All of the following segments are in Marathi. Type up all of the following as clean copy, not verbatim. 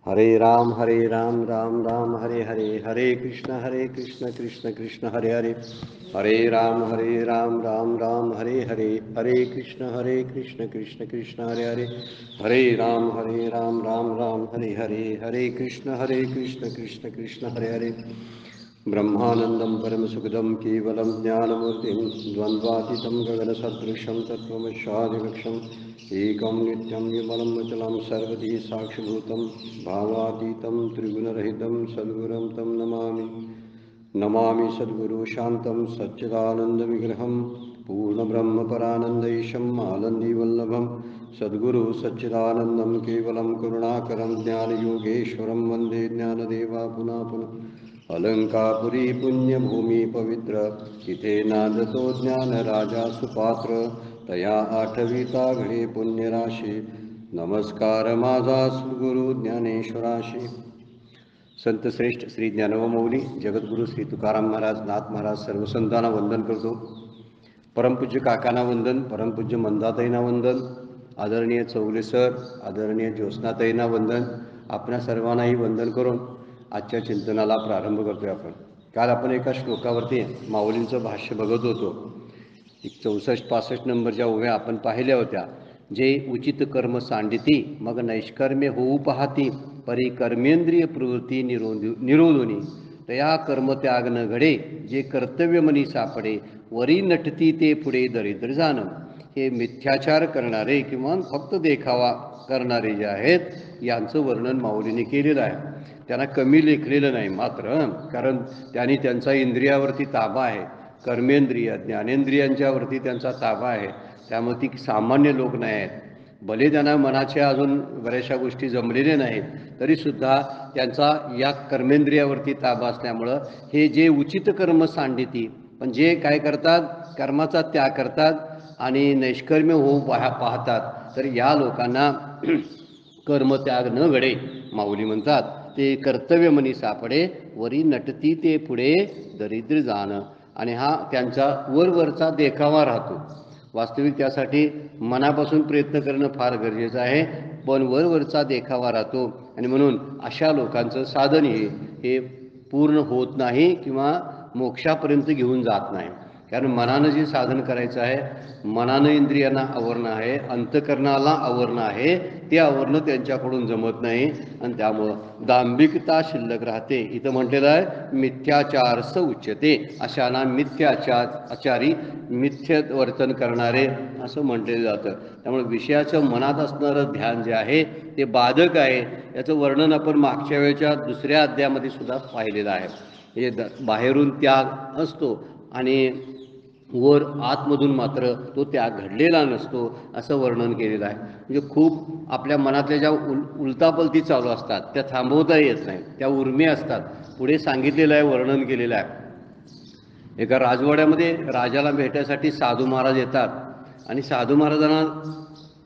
हरे राम राम राम हरे हरे, हरे कृष्ण कृष्ण कृष्ण हरे हरे, हरे राम राम राम हरे हरे, हरे कृष्ण कृष्ण कृष्ण हरे हरे, हरे राम राम राम हरे हरे, हरे कृष्ण कृष्ण कृष्ण हरे हरे। ब्रह्मानंदं परमसुखदं केवलं ज्ञानमूर्तिं द्वन्द्वातीतं गगनसदृशं तत्त्वमस्यादिलक्ष्यम् एकं नित्यं विमलं विचलं सर्वधी साक्षिभूतं भावातीतं त्रिगुणरहितं सद्गुरुं तं नमामि। नमामि सद्गुरु शान्तं सच्चिदानन्दविग्रहं पूर्णब्रह्मपरानन्दैशम् आनन्दीवल्लभं सद्गुरु सच्चिदानन्दं केवलं करुणाकरं ज्ञानयोगेश्वरं वन्दे ज्ञानदेवा पुनः पुनः। अलंकापुरी पुण्यभूमी पवित्र तिथे नांदतो ज्ञान राजा सुपात्र तया आठविता घडे पुण्यराशी नमस्कार माझा सद्गुरु ज्ञानेश्वराशी। संत श्रेष्ठ श्री ज्ञानोबा माऊली, जगद्गुरू श्री तुकाराम महाराज, नाथ महाराज, सर्व संतांना वंदन करतो। परमपूज्य काकांना वंदन, परमपूज्य मंदाताईंना वंदन, आदरणीय चौगले सर, आदरणीय ज्योत्स्नाताईंना वंदन, आपणा सर्वांनाही वंदन करून आजच्या चिंतनाला प्रारंभ करतोय आपण। काल आपण एका श्लोकावरती माऊलींचं भाष्य बघत होतो। 64-65 नंबरच्या ओव्या आपण पाहिल्या होत्या। जे उचित कर्म सांडिती मग नैष्कर्म्य होऊ पाहती, परी कर्मेंद्रिय प्रवृत्ती निरोधोनी तया कर्मत्याग न घडे, जे कर्तव्य मनी सापडे वरी नटती ते पुढे दरिद्र जाणं। हे मिथ्याचार करणारे किंवा फक्त देखावा करणारे जे आहेत यांचं वर्णन माऊलीने केलेलं आहे। त्यांना कमी लेखलेलं नाही मात्र, कारण त्यांनी त्यांचा इंद्रियावरती ताबा आहे, कर्मेंद्रिय ज्ञानेंद्रियांच्यावरती त्यांचा ताबा आहे, त्यामुळे ती सामान्य लोक नाही आहेत। भले त्यांना मनाच्या अजून बऱ्याचशा गोष्टी जमलेल्या नाहीत तरीसुद्धा त्यांचा या कर्मेंद्रियावरती ताबा असल्यामुळं हे जे उचित कर्म सांडिती, पण जे काय करतात कर्माचा त्याग करतात आणि नैष्कर्म्य होऊ पाहतात, तर या लोकांना कर्मत्याग न घडे। माऊली म्हणतात ते कर्तव्य मनी सापडे वरी नटती ते पुढे दरिद्र जाणं। आणि हा त्यांचा वरवरचा देखावा राहतो। वास्तविक त्यासाठी मनापासून प्रयत्न करणं फार गरजेचं आहे, पण वरवरचा देखावा राहतो आणि म्हणून अशा लोकांचं साधन हे पूर्ण होत नाही किंवा मोक्षापर्यंत घेऊन जात नाही। कारण मनानं जे साधन करायचं आहे, मनानं इंद्रियांना आवरणं आहे, अंतकरणाला आवरणं आहे, ते आवरणं त्यांच्याकडून जमत नाही आणि त्यामुळं दांभिकता शिल्लक राहते। इथं म्हटलेलं आहे मिथ्याचार स उच्यते, अशांना मिथ्याचारी मिथ्य वर्तन करणारे असं म्हटलेलं जातं। त्यामुळे विषयाचं मनात असणारं ध्यान जे आहे ते बाधक आहे। याचं वर्णन आपण मागच्या वेळेच्या दुसऱ्या अध्यायामध्ये सुद्धा पाहिलेलं आहे। हे बाहेरून त्याग असतो आणि वर आतमधून मात्र तो त्याग घडलेला नसतो असं वर्णन केलेलं आहे। म्हणजे खूप आपल्या मनातल्या ज्या उलतापलती चालू असतात त्या थांबवता येत नाही, त्या उर्मी असतात। पुढे सांगितलेलं आहे, वर्णन केलेलं आहे। एका राजवाड्यामध्ये राजाला भेटायसाठी साधू महाराज येतात आणि साधू महाराजांना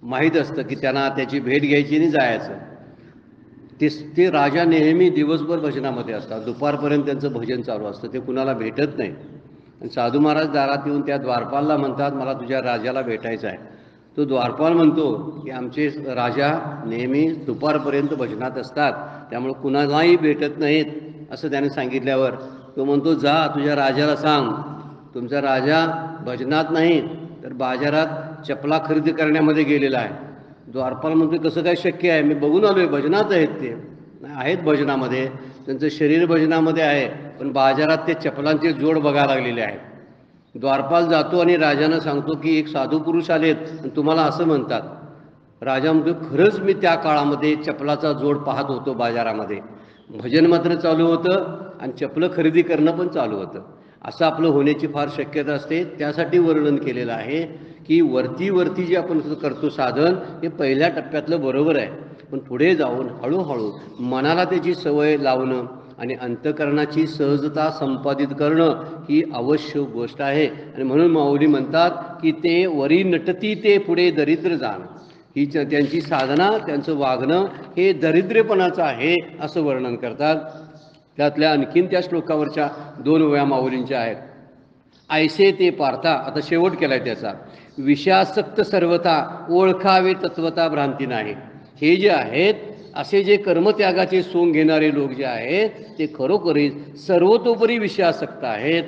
माहीत असतं की त्यांना त्याची भेट घ्यायची आणि जायचं। ते राजा नेहमी दिवसभर भजनामध्ये असतात, दुपारपर्यंत त्यांचं भजन चालू असतं, ते कुणाला भेटत नाही। आणि साधू महाराज दारात येऊन त्या द्वारपालला म्हणतात मला तुझ्या राजाला भेटायचं आहे। तो द्वारपाल म्हणतो की आमचे राजा नेहमी दुपारपर्यंत भजनात असतात, त्यामुळे कुणालाही भेटत नाहीत असं त्याने सांगितल्यावर तो म्हणतो जा तुझ्या राजाला सांग तुमचा राजा भजनात नाही तर बाजारात चपला खरेदी करण्यामध्ये गेलेला आहे। द्वारपाल म्हणतो कसं काय शक्य आहे, मी बघून आलोय भजनात आहेत ते। नाही आहेत भजनामध्ये, त्यांचं शरीर भजनामध्ये आहे, पण बाजारात ते चपलांचे जोड बघायला लागलेले आहेत। द्वारपाल जातो आणि राजांना सांगतो की एक साधू पुरुष आलेत आणि तुम्हाला असं म्हणतात। राजा म्हणतो खरंच मी त्या काळामध्ये चपलाचा जोड पाहत होतो बाजारामध्ये, भजन मात्र चालू होतं आणि चपलं खरेदी करणं पण चालू होतं। असं आपलं होण्याची फार शक्यता असते। त्यासाठी वर्णन केलेलं आहे की वरती जे आपण करतो साधन हे पहिल्या टप्प्यातलं बरोबर आहे, पण पुढे जाऊन हळूहळू मनाला त्याची सवय लावणं आणि अंतकरणाची सहजता संपादित करणं ही आवश्यक गोष्ट आहे। आणि म्हणून माऊली म्हणतात की ते वरी नटती ते पुढे दरिद्र जाणं, ही त्यांची साधना त्यांचं वागणं हे दरिद्रपणाचं आहे असं वर्णन करतात। त्यातल्या आणखीन त्या श्लोकावरच्या 2 ओव्या माऊलींच्या आहेत। ऐसे ते पार्था, आता शेवट केलाय त्याचा, विषयासक्त सर्वथा ओळखावे तत्वता भ्रांती नाही। हे जे आहेत असे जे कर्मत्यागाचे सोंग घेणारे लोक जे आहेत ते खरोखरीच सर्वतोपरी विषयासक्त आहेत,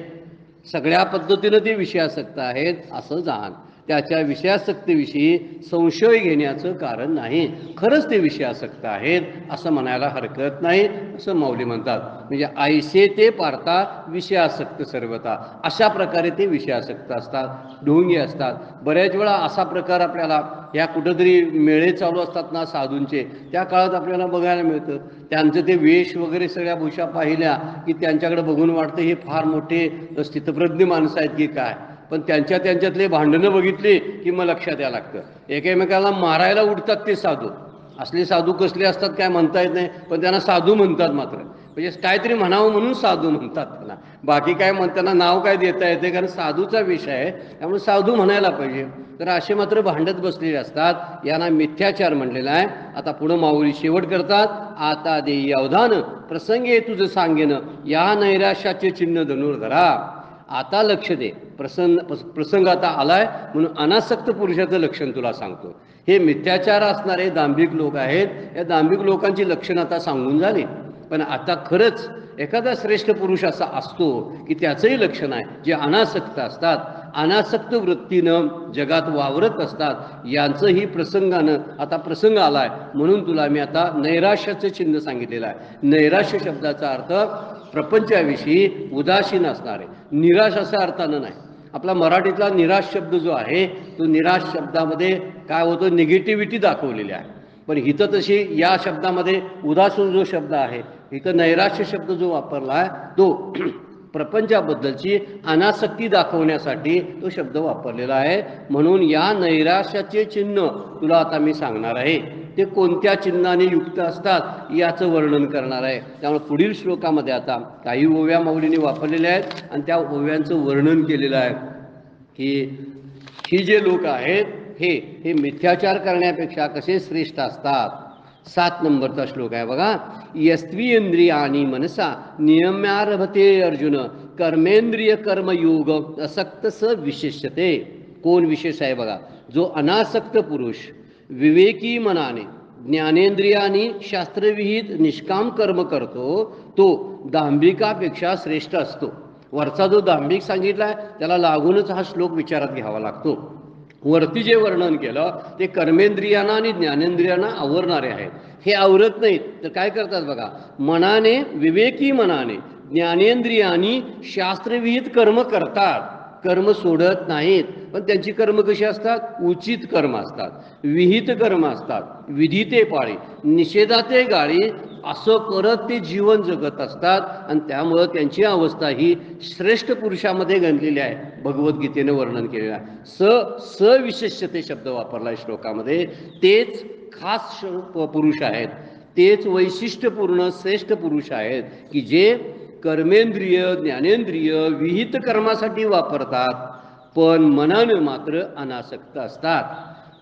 सगळ्या पद्धतीनं ते विषयासक्त आहेत असं जाण. त्याच्या विषयासक्तीविषयी संशय घेण्याचं कारण नाही, खरंच ते विषयासक्त आहेत असं म्हणायला हरकत नाही असं माऊली म्हणतात. म्हणजे ऐसे ते पारता विषयासक्त सर्वता, अशा प्रकारे ते विषयासक्त असतात, ढोंगी असतात. बऱ्याच वेळा असा प्रकार आपल्याला या कुठंतरी मेळे चालू असतात ना साधूंचे, त्या काळात आपल्याला बघायला मिळतं. त्यांचं ते वेश वगैरे सगळ्या भूषा पाहिल्या की त्यांच्याकडे बघून वाटतं हे फार मोठे स्थितप्रज्ञ माणसं आहेत की काय, पण त्यांच्यातले भांडणं बघितली की मग लक्षात यायला लागतं. एकमेकाला मारायला उठतात ते साधू. असले साधू कसले असतात काय म्हणता येत नाही, पण त्यांना साधू म्हणतात मात्र. म्हणजे काहीतरी म्हणावं म्हणून साधू म्हणतात त्यांना, बाकी काय त्यांना नाव काय देता येते, कारण साधूचा विषय आहे त्यामुळे साधू म्हणायला पाहिजे. तर असे मात्र भांडत बसलेले असतात, यांना मिथ्याचार म्हणलेला आहे. आता पुढं माऊली शेवट करतात, आता देई अवधान प्रसंगे तुझं सांगेन, या नैराश्याचे चिन्ह धनुर्धरा. आता लक्ष दे, प्रसंग आता आलाय म्हणून अनासक्त पुरुषाचं लक्षण तुला सांगतो. हे मिथ्याचार असणारे दांभिक लोक आहेत, या दांभिक लोकांची लक्षणं आता सांगून झाली. पण आता खरंच एखादा श्रेष्ठ पुरुष असा असतो की त्याचंही लक्षण आहे, जे अनासक्त असतात, अनासक्त वृत्तीनं जगात वावरत असतात, यांचंही प्रसंगानं आता प्रसंग आलाय म्हणून तुला मी आता नैराश्याचं चिन्ह सांगितलेलं आहे. नैराश्य शब्दाचा अर्थ प्रपंचाविषयी उदासीन असणारे, निराश अशा अर्थानं नाही. आपला मराठीतला निराश शब्द जो आहे तो निराश शब्दामध्ये काय होतं, निगेटिव्हिटी दाखवलेली आहे. पण इथं तशी या शब्दामध्ये उदासीन जो शब्द आहे, इथं नैराश्य शब्द जो वापरला आहे तो प्रपंचाबद्दलची अनासक्ती दाखवण्यासाठी तो शब्द वापरलेला आहे. म्हणून या नैराश्याचे चिन्ह तुला आता मी सांगणार आहे. ते कोणत्या चिन्हाने युक्त असतात याचं वर्णन करणार आहे. त्यामुळे पुढील श्लोकामध्ये आता काही ओव्या माऊलीने वापरलेल्या आहेत आणि त्या ओव्यांचं वर्णन केलेलं आहे की ही जे लोक आहेत हे मिथ्याचार करण्यापेक्षा कसे श्रेष्ठ असतात. 7 नंबरचा श्लोक आहे बघा. यस्त्विंद्रियाणि मनसा नियम्यारभते अर्जुन कर्मेंद्रिय कर्मयोग असक्त स विशेष्यते. कोण विशेष आहे बघा, जो अनासक्त पुरुष विवेकी मनाने ज्ञानेंद्रियानी शास्त्रविहित निष्काम कर्म करतो तो दांभिकापेक्षा श्रेष्ठ असतो. वरचा जो दांभिक सांगितलाय त्याला लागूनच हा श्लोक विचारात घ्यावा लागतो. वरती जे वर्णन केलं ते कर्मेंद्रियांना आणि ज्ञानेंद्रियांना आवरणारे आहेत. हे आवरत नाहीत तर काय करतात बघा, मनाने विवेकी मनाने ज्ञानेंद्रियांनी शास्त्रविहित कर्म करतात, कर्म सोडत नाहीत. पण त्यांची कर्म कशी असतात, उचित कर्म असतात, विहित कर्म असतात, विधिते पाळी निषेधाते गाळी असं करत ते जीवन जगत असतात. आणि त्यामुळं त्यांची अवस्था ही श्रेष्ठ पुरुषामध्ये गणलेली आहे. भगवद्गीतेने वर्णन केलेलं आहे. सविशेष्यते शब्द वापरला श्लोकामध्ये. तेच खास पुरुष आहेत, तेच वैशिष्ट्यपूर्ण श्रेष्ठ पुरुष आहेत की जे कर्मेंद्रिय ज्ञानेंद्रिय विहित कर्मासाठी वापरतात पण मनानं मात्र अनासक्त असतात.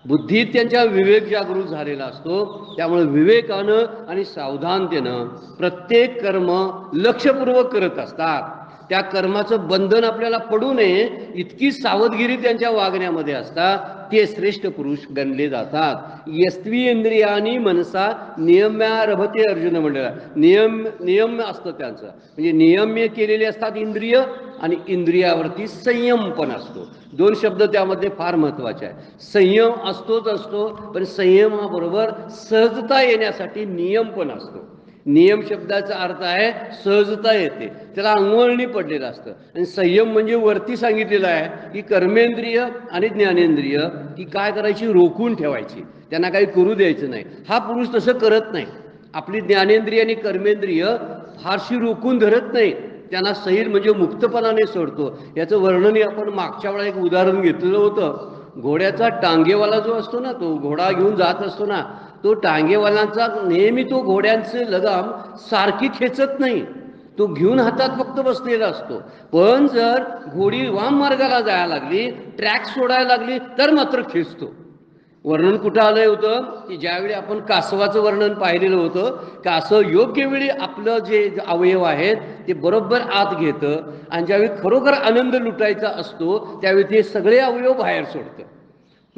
बुद्धीत त्यांच्या विवेक जागृत झालेला असतो. त्यामुळे विवेकानं आणि सावधानतेनं प्रत्येक कर्म लक्षपूर्वक करत असतात. त्या कर्माचं बंधन आपल्याला पडू नये इतकी सावधगिरी त्यांच्या वागण्यामध्ये असतात. ते श्रेष्ठ पुरुष गणले जातात. यस्त्विंद्रियानी मनसा नियम्यारभते अर्जुन म्हणलेला. नियम असतं त्यांचं, म्हणजे नियम्य केलेले असतात इंद्रिय आणि इंद्रियावरती संयम पण असतो. 2 शब्द त्यामध्ये फार महत्त्वाचे आहे. संयम असतोच असतो, पण संयमाबरोबर सहजता येण्यासाठी नियम पण असतो. नियम शब्दाचा अर्थ आहे सहजता येते, त्याला अंगवळणी पडलेलं असतं. आणि संयम म्हणजे वरती सांगितलेलं आहे की कर्मेंद्रिय आणि ज्ञानेंद्रिय की काय करायची, रोखून ठेवायची, त्यांना काही करू द्यायचं नाही. हा पुरुष तसं करत नाही. आपली ज्ञानेंद्रिय आणि कर्मेंद्रिय फारशी रोखून धरत नाही, त्यांना सैल म्हणजे मुक्तपणाने सोडतो. याचं वर्णन आपण मागच्या वेळा एक उदाहरण घेतलेलं होतं. घोड्याचा टांगेवाला जो असतो ना, तो घोडा घेऊन जात असतो ना, तो टांगेवाल्यांचा नेहमी तो घोड्यांचे लगाम सारखी खेचत नाही, तो घेऊन हातात फक्त बसलेला असतो. पण जर घोडी वाम मार्गाला जायला लागली, ट्रॅक सोडायला लागली तर मात्र खेचतो. वर्णन कुठं आलं होतं की ज्यावेळी आपण कासवाचं वर्णन पाहिलेलं होतं. कासव योग्य वेळी आपलं जे अवयव आहेत ते बरोबर आत घेतं आणि ज्यावेळी खरोखर आनंद लुटायचा असतो त्यावेळी ते सगळे अवयव बाहेर सोडतं.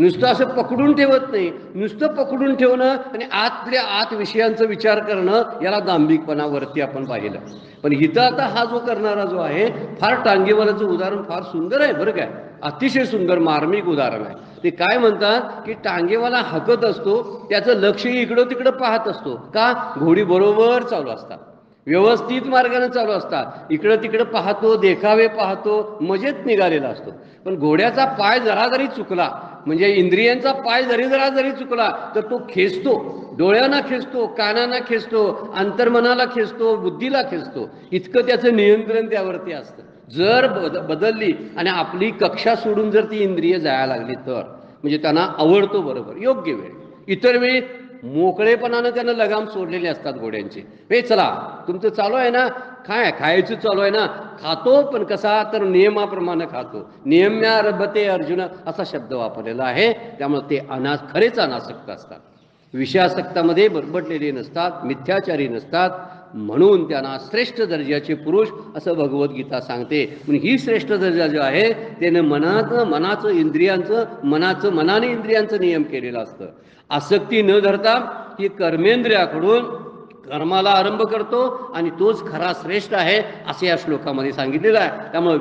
नुसतं असं पकडून ठेवत नाही. नुसतं पकडून ठेवणं आणि आतल्या आत विषयांचा विचार करणं याला दांभिकपणावरती आपण पाहिलं. पण इथं आता हा जो करणारा जो आहे, फार टांगेवाल्याचं उदाहरण फार सुंदर आहे बरं काय, अतिशय सुंदर मार्मिक उदाहरण आहे. ते काय म्हणतात की टांगेवाला हाकत असतो, त्याचं लक्ष इकडं तिकडं पाहत असतो. का? घोडी बरोबर चालू असतात, व्यवस्थित मार्गाने चालू असतात. इकडं तिकडं पाहतो, देखावे पाहतो, मजेत निघालेला असतो. पण घोड्याचा पाय जरा जरी चुकला, म्हणजे इंद्रियांचा पाय जरी चुकला तर तो खेचतो, डोळ्यांना खेचतो, कानांना खेचतो, अंतर्मनाला खेचतो, बुद्धीला खेचतो. इतकं त्याचं नियंत्रण त्यावरती असतं. जर बदलली आणि आपली कक्षा सोडून जर ती इंद्रिय जायला लागली तर म्हणजे त्यांना आवडतो बरोबर योग्य वेळ. इतर वेळी मोकळेपणानं त्यानं लगाम सोडलेले असतात घोड्यांचे. हे चला तुमचं चालू आहे ना, खायचं चालू आहे ना, खातो पण कसा तर नियमाप्रमाणे खातो. नियम्या रभते अर्जुन असा शब्द वापरलेला आहे. त्यामुळे ते खरेच अनासक्त असतात, विषयासक्तामध्ये बरबटलेले नसतात, मिथ्याचारी नसतात. म्हणून त्यांना श्रेष्ठ दर्जाचे पुरुष असं भगवद्गीता सांगते. पण ही श्रेष्ठ दर्जा जो आहे त्यानं मनाने इंद्रियांचं नियम केलेलं असतं. आसक्ती न धरता ही कर्मेंद्रियाकडून कर्माला आरंभ करतो आणि तोच खरा श्रेष्ठ आहे असे या श्लोकामध्ये सांगितलेलं आहे. त्यामुळे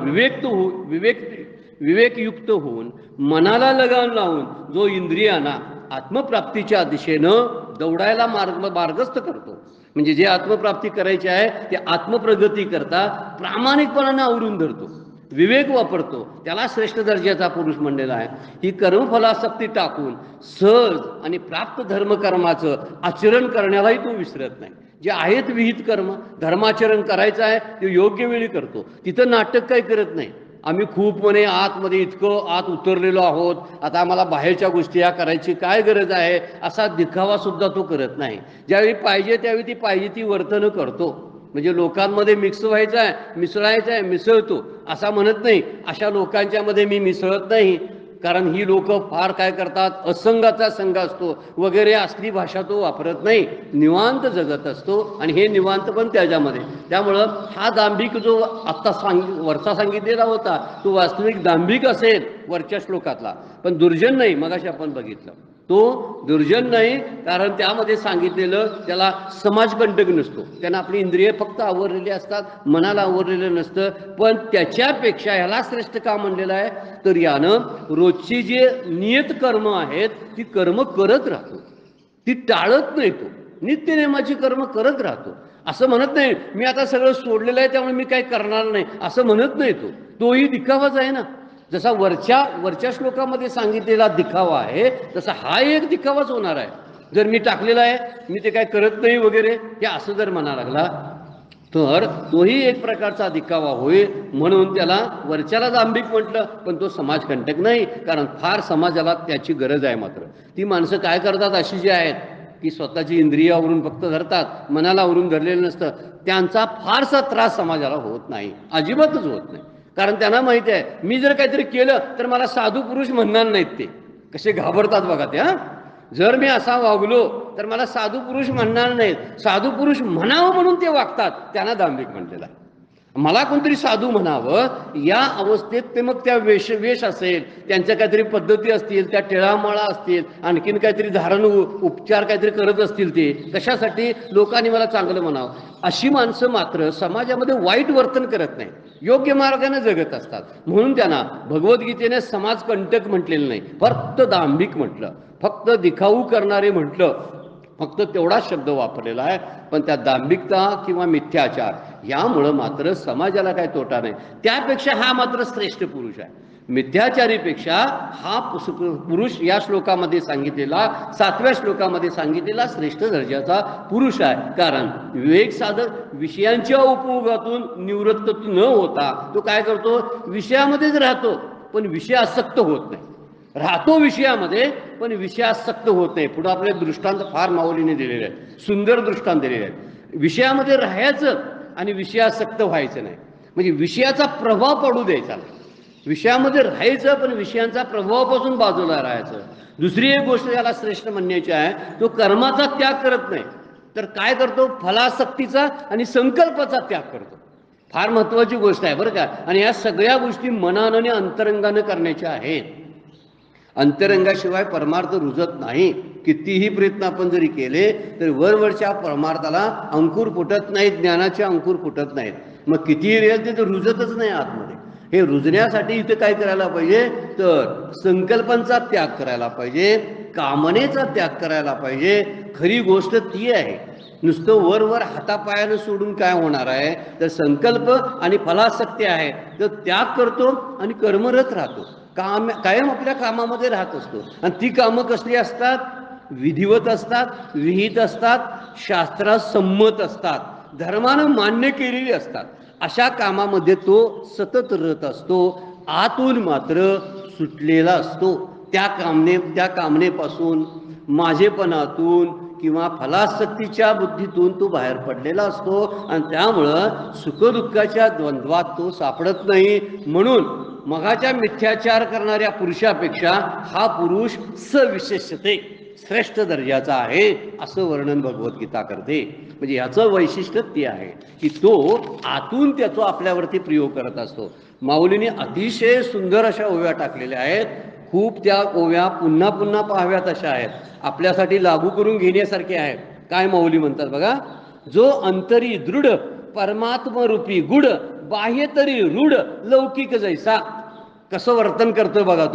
विवेकयुक्त होऊन मनाला लगाम लावून जो इंद्रियांना आत्मप्राप्तीच्या दिशेनं दौडायला मार्गस्थ करतो, म्हणजे जे आत्मप्राप्ती करायची आहे ते आत्मप्रगती करता प्रामाणिकपणाने आवरून धरतो, विवेक वापरतो, त्याला श्रेष्ठ दर्जाचा पुरुष म्हणलेला आहे. ही कर्मफलासक्ती टाकून सहज आणि प्राप्त धर्मकर्माचं आचरण करण्यालाही तो विसरत नाही. जे आहेत विहित कर्म धर्माचरण करायचं आहे ते योग्य वेळी करतो. तिथं नाटक काही करत नाही. आम्ही खूप म्हणे आतमध्ये इतकं आत उतरलेलो आहोत, आता आम्हाला बाहेरच्या गोष्टी या करायची काय गरज आहे असा दिखावा सुद्धा तो करत नाही. ज्यावेळी पाहिजे त्यावेळी ती पाहिजे ती वर्तन करतो. म्हणजे लोकांमध्ये मिक्स व्हायचं आहे, मिसळायचं आहे, मिसळतो असा म्हणत नाही. अशा लोकांच्या मध्ये मी मिसळत नाही, कारण ही लोक फार काय करतात, असंगाचा संघ असतो वगैरे असली भाषा तो वापरत नाही. निवांत जगत असतो आणि हे निवांत पण त्याच्यामध्ये. त्यामुळं हा दांभिक जो आत्ता वरचा सांगितलेला होता तो वास्तविक दांभिक असेल वरच्या श्लोकातला, पण दुर्जन नाही. मगाशी आपण बघितलं तो दुर्जन नाही, कारण त्यामध्ये सांगितलेलं त्याला समाजकंटक नसतो. त्यांना आपली इंद्रिय फक्त आवरलेली असतात, मनाला आवरलेलं नसतं. पण त्याच्यापेक्षा ह्याला श्रेष्ठ का म्हणलेलं आहे तर यानं रोजची जे नियत कर्म आहेत ती कर्म करत राहतो, ती टाळत नाही. तो नित्यनेमाची कर्म करत राहतो. असं म्हणत नाही मी आता सगळं सोडलेलं आहे त्यामुळे मी काही करणार नाही असं म्हणत नाही. तोही दिखावाच आहे ना. जसा वरच्या श्लोकामध्ये सांगितलेला दिखावा आहे तसा हा एक दिखावाच होणार आहे. जर मी टाकलेला आहे मी ते काय करत नाही वगैरे हे असं जर म्हणा लागला तर तोही एक प्रकारचा दिखावा होईल. म्हणून त्याला वरच्याला दांभिक म्हटलं, पण तो समाजकंटक नाही. कारण फार समाजाला त्याची गरज आहे. मात्र ती माणसं काय करतात अशी जी आहेत की स्वतःची इंद्रियावरून फक्त धरतात, मनाला आवरून धरलेलं नसतं, त्यांचा फारसा त्रास समाजाला होत नाही, अजिबातच होत नाही. कारण त्यांना माहिती आहे मी जर काहीतरी केलं तर मला साधू पुरुष म्हणणार नाहीत. ते कसे घाबरतात बघा ते. जर मी असा वागलो तर मला साधू पुरुष म्हणणार नाहीत. साधू पुरुष म्हणावं म्हणून ते वागतात, त्यांना दांभिक म्हटलेलं आहे. मला कोणतरी साधू म्हणावं या अवस्थेत ते मग त्या वेश असेल, त्यांच्या काहीतरी पद्धती असतील, त्या टिळामाळा असतील, आणखीन काहीतरी धारण उपचार काहीतरी करत असतील. ते कशासाठी लोकांनी मला चांगलं म्हणावं. अशी माणसं मात्र समाजामध्ये वाईट वर्तन करत नाही, योग्य मार्गाने जगत असतात. म्हणून त्यांना भगवद्गीतेने समाजकंटक म्हटलेलं नाही, फक्त दांभिक म्हटलं, फक्त दिखाऊ करणारे म्हटलं, फक्त तेवढाच शब्द वापरलेला आहे. पण त्या दांभिकता किंवा मिथ्याचार यामुळं मात्र समाजाला काय तोटा नाही. त्यापेक्षा हा मात्र श्रेष्ठ पुरुष आहे. मिथ्याचारीपेक्षा हा पुरुष या श्लोकामध्ये सांगितलेला 7व्या श्लोकामध्ये सांगितलेला श्रेष्ठ दर्जाचा पुरुष आहे. कारण विवेक साधक विषयांच्या उपभोगातून निवृत्त न होता तो काय करतो, विषयामध्येच राहतो पण विषयासक्त होत नाही. राहतो विषयामध्ये पण विषयासक्त होत नाही. पुढे आपले दृष्टांत फार माऊलीने दिलेले आहेत, सुंदर दृष्टांत दिलेले आहेत. विषयामध्ये राहायचं आणि विषयासक्त व्हायचं नाही, म्हणजे विषयाचा प्रभाव पडू द्यायचा नाही. विषयामध्ये राहायचं पण विषयांचा प्रभावापासून बाजूला राहायचं. दुसरी एक गोष्ट याला श्रेष्ठ म्हणण्याची आहे, तो कर्माचा त्याग करत नाही तर काय करतो, फलासक्तीचा आणि संकल्पाचा त्याग करतो. फार महत्वाची गोष्ट आहे बरं का. आणि या सगळ्या गोष्टी मनानं आणि अंतरंगानं करण्याच्या आहेत. अंतरंगाशिवाय परमार्थ रुजत नाही. कितीही प्रयत्न आपण जरी केले तरी वरवरच्या परमार्थाला अंकुर फुटत नाहीत, ज्ञानाचे अंकुर फुटत नाहीत. मग कितीही रेल ते तर रुजतच नाही आतमध्ये. हे रुजण्यासाठी इथे काय करायला पाहिजे तर संकल्पांचा त्याग करायला पाहिजे, कामनेचा त्याग करायला पाहिजे. खरी गोष्ट ती आहे. नुसतं वर हातापायानं सोडून काय होणार आहे तर संकल्प आणि फलासक्ती आहे तर त्याग करतो आणि कर्मरत राहतो, कायम आपल्या कामामध्ये राहत असतो. आणि ती कामं कसली असतात? विधिवत असतात, विहित असतात, शास्त्रात संमत असतात, धर्मानं मान्य केलेली असतात. अशा कामामध्ये तो सतत रत असतो, आतून मात्र सुटलेला असतो. त्या कामनेपासून, माझेपणातून किंवा फलासक्तीच्या बुद्धीतून तो बाहेर पडलेला असतो आणि त्यामुळं सुखदुःखाच्या द्वंद्वात तो सापडत नाही. म्हणून मगाच्या मिथ्याचार करणाऱ्या पुरुषापेक्षा हा पुरुष सविशेषते श्रेष्ठ दर्जाचा आहे असं वर्णन भगवद्गीता करते. म्हणजे याचं वैशिष्ट्य ते आहे की तो आतून त्याचा आपल्यावरती प्रयोग करत असतो. माऊलीने अतिशय सुंदर अशा ओव्या टाकलेल्या आहेत. खूप त्या ओव्या पुन्हा पुन्हा पाहाव्यात अशा आहेत, आपल्यासाठी लागू करून घेण्यासारख्या आहेत. काय माऊली म्हणतात बघा, जो अंतरी दृढ परमात्मरूपी गुढ, बाह्य तरी रूढ लौकिक जैसा. कसं वर्तन करतो बघा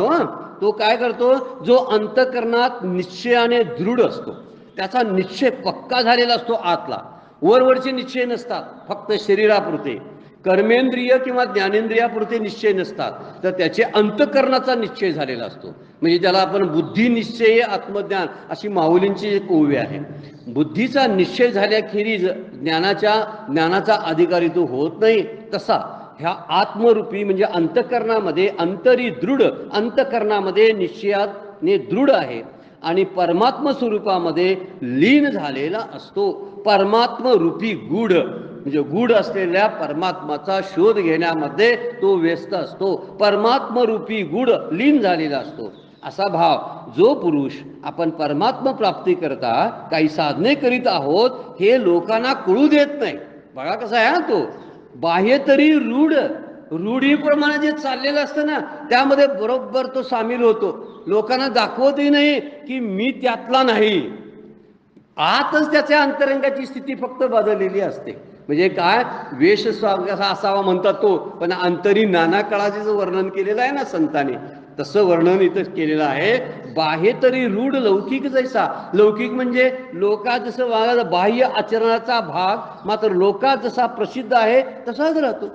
तो काय करतो, जो अंतकरणात निश्चयाने दृढ असतो, त्याचा निश्चय पक्का झालेला असतो आतला. वरवरचे निश्चय नसतात, फक्त शरीरापुरते, कर्मेंद्रिय किंवा ज्ञानेंद्रियापुरते निश्चय नसतात, तर त्याचे अंतकरणाचा निश्चय झालेला असतो. म्हणजे त्याला आपण बुद्धी निश्चय आत्मज्ञान अशी माऊलींची एक ओवी आहे. बुद्धीचा निश्चय झाल्याखेरीज ज्ञानाचा अधिकारी तो होत नाही. तसा ह्या आत्मरूपी म्हणजे अंतकरणामध्ये अंतरी दृढ, अंतकरणामध्ये निश्चयाने दृढ आहे आणि परमात्म स्वरूपामध्ये लीन झालेला असतो. परमात्मरूपी गूढ म्हणजे गूढ असलेल्या परमात्माचा शोध घेण्यामध्ये तो व्यस्त असतो. परमात्मरूपी गूढ लीन झालेला असतो. असा भाव जो पुरुष आपण परमात्म प्राप्ती करता काही साधने करीत आहोत हे लोकांना कळू देत नाही. बघा कसा आहे तो, बाह्य तरी रूढीप्रमाणे जे चाललेलं असतं ना त्यामध्ये बरोबर तो सामील होतो. लोकांना दाखवतही नाही की मी त्यातला नाही. आतच त्याच्या अंतरंगाची स्थिती फक्त बदललेली असते. म्हणजे काय, वेश कसा असावा म्हणतात तो, पण अंतरी नाना काळाचे जो वर्णन केलेलं आहे ना संतांनी, तसं वर्णन इथं केलेलं आहे. बाह्य तरी रूढ लौकिक जैसा. लौकिक म्हणजे लोकात जसं वागायचं बाह्य आचरणाचा भाग, मात्र लोकात जसा प्रसिद्ध आहे तसाच राहतो.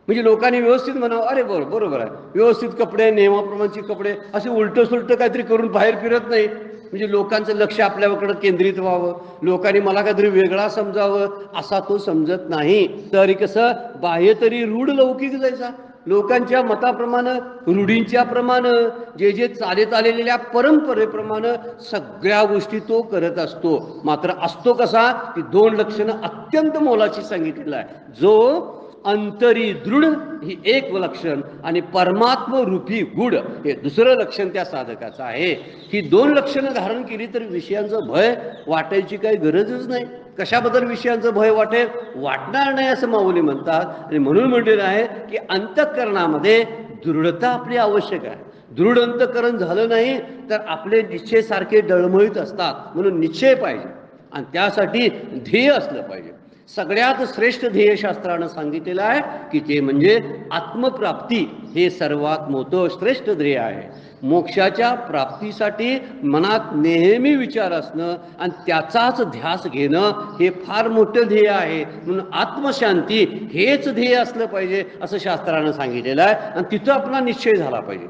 म्हणजे लोकांनी व्यवस्थित म्हणावं, अरे बरोबर आहे, व्यवस्थित कपडे, नियमाप्रमाणचे कपडे, असे उलटं सुलटं काहीतरी करून बाहेर फिरत नाही. म्हणजे लोकांचं लक्ष आपल्याकडं केंद्रित व्हावं, लोकांनी मला काहीतरी वेगळा समजावं असा तो समजत नाही. तरी कसं, बाह्य तरी रूढ लौकिक जायचा, लोकांच्या मताप्रमाणे, रूढींच्या प्रमाणे, जे चालत आलेल्या परंपरेप्रमाणे सगळ्या गोष्टी तो करत असतो. मात्र असतो कसा, की दोन लक्षणं अत्यंत मोलाची सांगितलेलं आहे. जो अंतरी दृढ ही एक लक्षण आणि परमात्म रूपी गुढ हे दुसरं लक्षण त्या साधकाचं आहे. ही दोन लक्षणं धारण केली तर विषयांचं भय वाटायची काही गरजच नाही. कशाबद्दल विषयांचं भय वाटणार नाही असं माऊली म्हणतात. आणि म्हणून म्हटलेलं आहे की अंतःकरणामध्ये दृढता आपली आवश्यक आहे. दृढ अंतःकरण झालं नाही तर आपले निश्चय सारखे डळमळीत असतात. म्हणून निश्चय पाहिजे आणि त्यासाठी ध्येय असलं पाहिजे. सगळ्यात श्रेष्ठ ध्येय शास्त्रानं सांगितलेलं आहे की ते म्हणजे आत्मप्राप्ती. हे सर्वात मोठं श्रेष्ठ ध्येय आहे. मोक्षाच्या प्राप्तीसाठी मनात नेहमी विचार असणं आणि त्याचाच ध्यास घेणं हे फार मोठं ध्येय आहे. म्हणून आत्मशांती हेच ध्येय असलं पाहिजे असं शास्त्रानं सांगितलेलं आहे. आणि तिथं आपला निश्चय झाला पाहिजे,